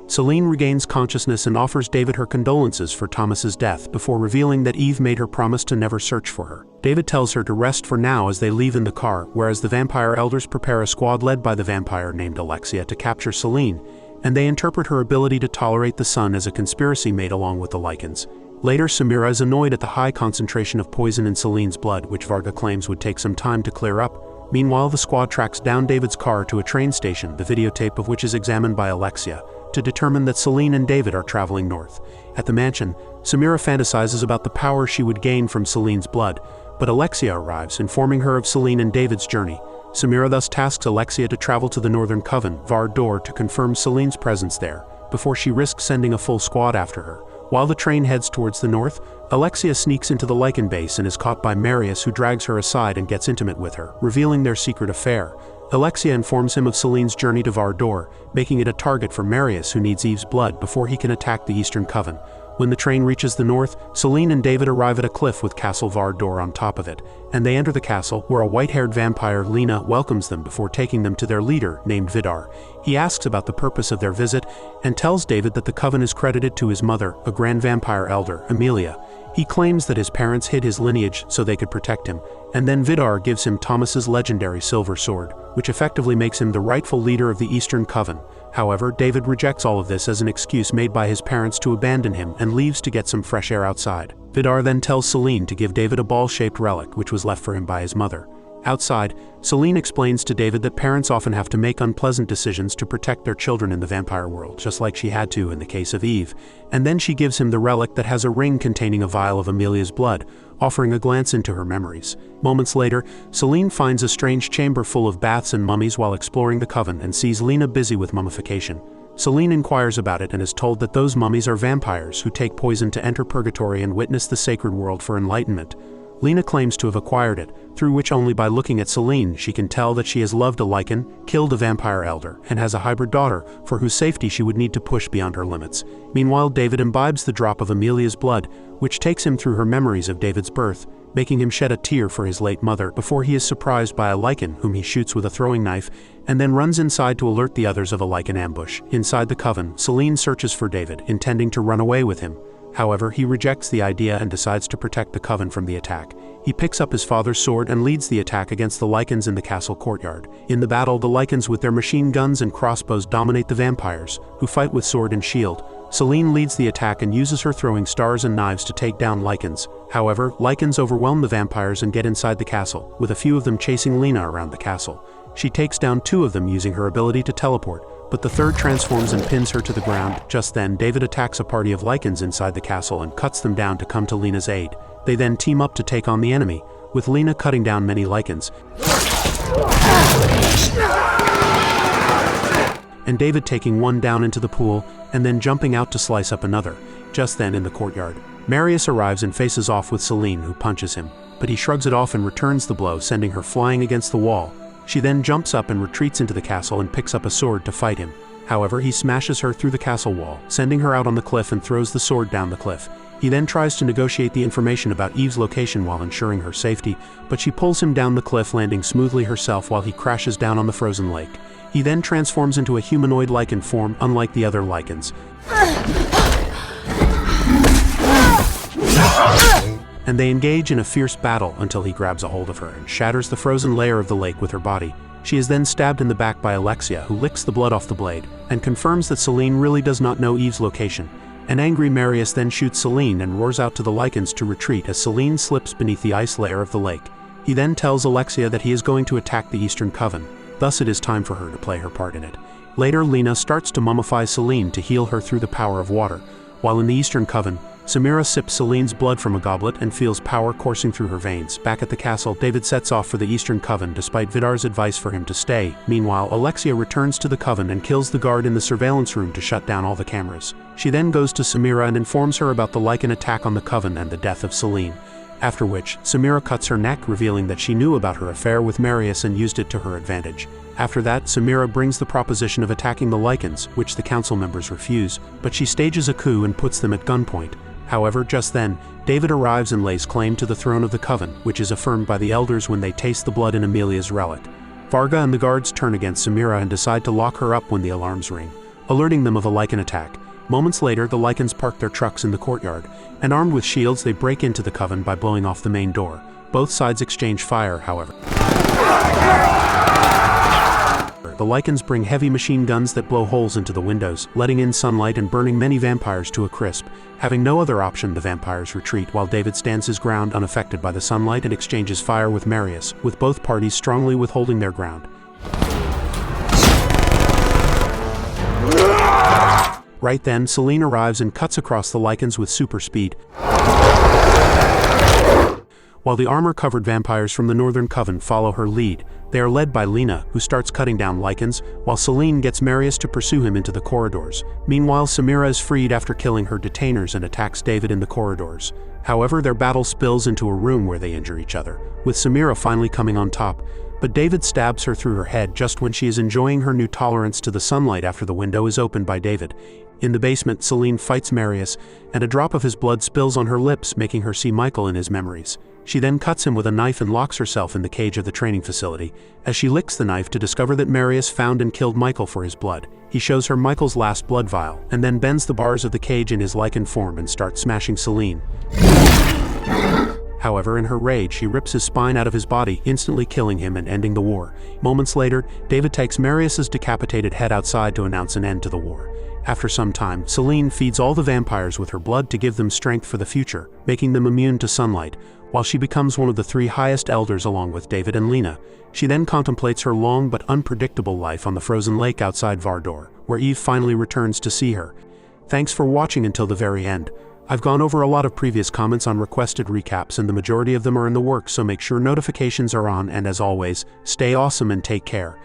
Selene regains consciousness and offers David her condolences for Thomas's death before revealing that Eve made her promise to never search for her. David tells her to rest for now as they leave in the car, whereas the vampire elders prepare a squad led by the vampire named Alexia to capture Selene, and they interpret her ability to tolerate the sun as a conspiracy made along with the Lycans. Later, Samira is annoyed at the high concentration of poison in Selene's blood, which Varga claims would take some time to clear up. Meanwhile, the squad tracks down David's car to a train station, the videotape of which is examined by Alexia, to determine that Selene and David are traveling north. At the mansion, Samira fantasizes about the power she would gain from Selene's blood, but Alexia arrives, informing her of Selene and David's journey. Samira thus tasks Alexia to travel to the Northern Coven, Var Dor, to confirm Selene's presence there, before she risks sending a full squad after her. While the train heads towards the north, Alexia sneaks into the Lycan base and is caught by Marius, who drags her aside and gets intimate with her, revealing their secret affair. Alexia informs him of Selene's journey to Var Dor, making it a target for Marius, who needs Eve's blood before he can attack the Eastern Coven. When the train reaches the north, Selene and David arrive at a cliff with Castle Var Dor on top of it, and they enter the castle, where a white-haired vampire, Lena, welcomes them before taking them to their leader, named Vidar. He asks about the purpose of their visit, and tells David that the Coven is credited to his mother, a grand vampire elder, Amelia. He claims that his parents hid his lineage so they could protect him, and then Vidar gives him Thomas's legendary silver sword, which effectively makes him the rightful leader of the Eastern Coven. However, David rejects all of this as an excuse made by his parents to abandon him and leaves to get some fresh air outside. Vidar then tells Selene to give David a ball-shaped relic which was left for him by his mother. Outside, Selene explains to David that parents often have to make unpleasant decisions to protect their children in the vampire world, just like she had to in the case of Eve, and then she gives him the relic that has a ring containing a vial of Amelia's blood, offering a glance into her memories. Moments later, Selene finds a strange chamber full of baths and mummies while exploring the Coven and sees Lena busy with mummification. Selene inquires about it and is told that those mummies are vampires who take poison to enter purgatory and witness the sacred world for enlightenment. Lena claims to have acquired it, through which only by looking at Selene she can tell that she has loved a Lycan, killed a vampire elder, and has a hybrid daughter, for whose safety she would need to push beyond her limits. Meanwhile, David imbibes the drop of Amelia's blood, which takes him through her memories of David's birth, making him shed a tear for his late mother before he is surprised by a Lycan whom he shoots with a throwing knife, and then runs inside to alert the others of a Lycan ambush. Inside the coven, Selene searches for David, intending to run away with him. However, he rejects the idea and decides to protect the coven from the attack. He picks up his father's sword and leads the attack against the Lycans in the castle courtyard. In the battle, the Lycans with their machine guns and crossbows dominate the vampires, who fight with sword and shield. Selene leads the attack and uses her throwing stars and knives to take down Lycans. However, Lycans overwhelm the vampires and get inside the castle, with a few of them chasing Lena around the castle. She takes down 2 of them using her ability to teleport, but the third transforms and pins her to the ground. Just then, David attacks a party of Lycans inside the castle and cuts them down to come to Lena's aid. They then team up to take on the enemy, with Lena cutting down many Lycans, and David taking one down into the pool, and then jumping out to slice up another. Just then in the courtyard, Marius arrives and faces off with Selene, who punches him, but he shrugs it off and returns the blow, sending her flying against the wall. She then jumps up and retreats into the castle and picks up a sword to fight him. However, he smashes her through the castle wall, sending her out on the cliff and throws the sword down the cliff. He then tries to negotiate the information about Eve's location while ensuring her safety, but she pulls him down the cliff, landing smoothly herself while he crashes down on the frozen lake. He then transforms into a humanoid Lycan form, unlike the other Lycans, and they engage in a fierce battle until he grabs a hold of her and shatters the frozen layer of the lake with her body. She is then stabbed in the back by Alexia, who licks the blood off the blade, and confirms that Selene really does not know Eve's location. An angry Marius then shoots Selene and roars out to the Lycans to retreat as Selene slips beneath the ice layer of the lake. He then tells Alexia that he is going to attack the Eastern Coven, thus it is time for her to play her part in it. Later, Lena starts to mummify Selene to heal her through the power of water, while in the Eastern Coven, Samira sips Selene's blood from a goblet and feels power coursing through her veins. Back at the castle, David sets off for the Eastern Coven despite Vidar's advice for him to stay. Meanwhile, Alexia returns to the coven and kills the guard in the surveillance room to shut down all the cameras. She then goes to Samira and informs her about the Lycan attack on the coven and the death of Selene. After which, Samira cuts her neck, revealing that she knew about her affair with Marius and used it to her advantage. After that, Samira brings the proposition of attacking the Lycans, which the council members refuse, but she stages a coup and puts them at gunpoint. However, just then, David arrives and lays claim to the throne of the coven, which is affirmed by the elders when they taste the blood in Amelia's relic. Varga and the guards turn against Samira and decide to lock her up when the alarms ring, alerting them of a Lycan attack. Moments later, the Lycans park their trucks in the courtyard, and armed with shields they break into the coven by blowing off the main door. Both sides exchange fire, however. The Lycans bring heavy machine guns that blow holes into the windows, letting in sunlight and burning many vampires to a crisp. Having no other option, the vampires retreat while David stands his ground unaffected by the sunlight and exchanges fire with Marius, with both parties strongly withholding their ground. Right then, Selene arrives and cuts across the Lycans with super speed, while the armor-covered vampires from the Northern Coven follow her lead. They are led by Lena, who starts cutting down Lycans, while Selene gets Marius to pursue him into the corridors. Meanwhile, Samira is freed after killing her detainers and attacks David in the corridors. However, their battle spills into a room where they injure each other, with Samira finally coming on top. But David stabs her through her head just when she is enjoying her new tolerance to the sunlight after the window is opened by David. In the basement, Selene fights Marius, and a drop of his blood spills on her lips, making her see Michael in his memories. She then cuts him with a knife and locks herself in the cage of the training facility, as she licks the knife to discover that Marius found and killed Michael for his blood. He shows her Michael's last blood vial, and then bends the bars of the cage in his Lycan form and starts smashing Selene. However, in her rage, she rips his spine out of his body, instantly killing him and ending the war. Moments later, David takes Marius's decapitated head outside to announce an end to the war. After some time, Selene feeds all the vampires with her blood to give them strength for the future, making them immune to sunlight, while she becomes one of the 3 highest elders along with David and Lena. She then contemplates her long but unpredictable life on the frozen lake outside Vardor, where Eve finally returns to see her. Thanks for watching until the very end. I've gone over a lot of previous comments on requested recaps, and the majority of them are in the works, so make sure notifications are on, and as always, stay awesome and take care.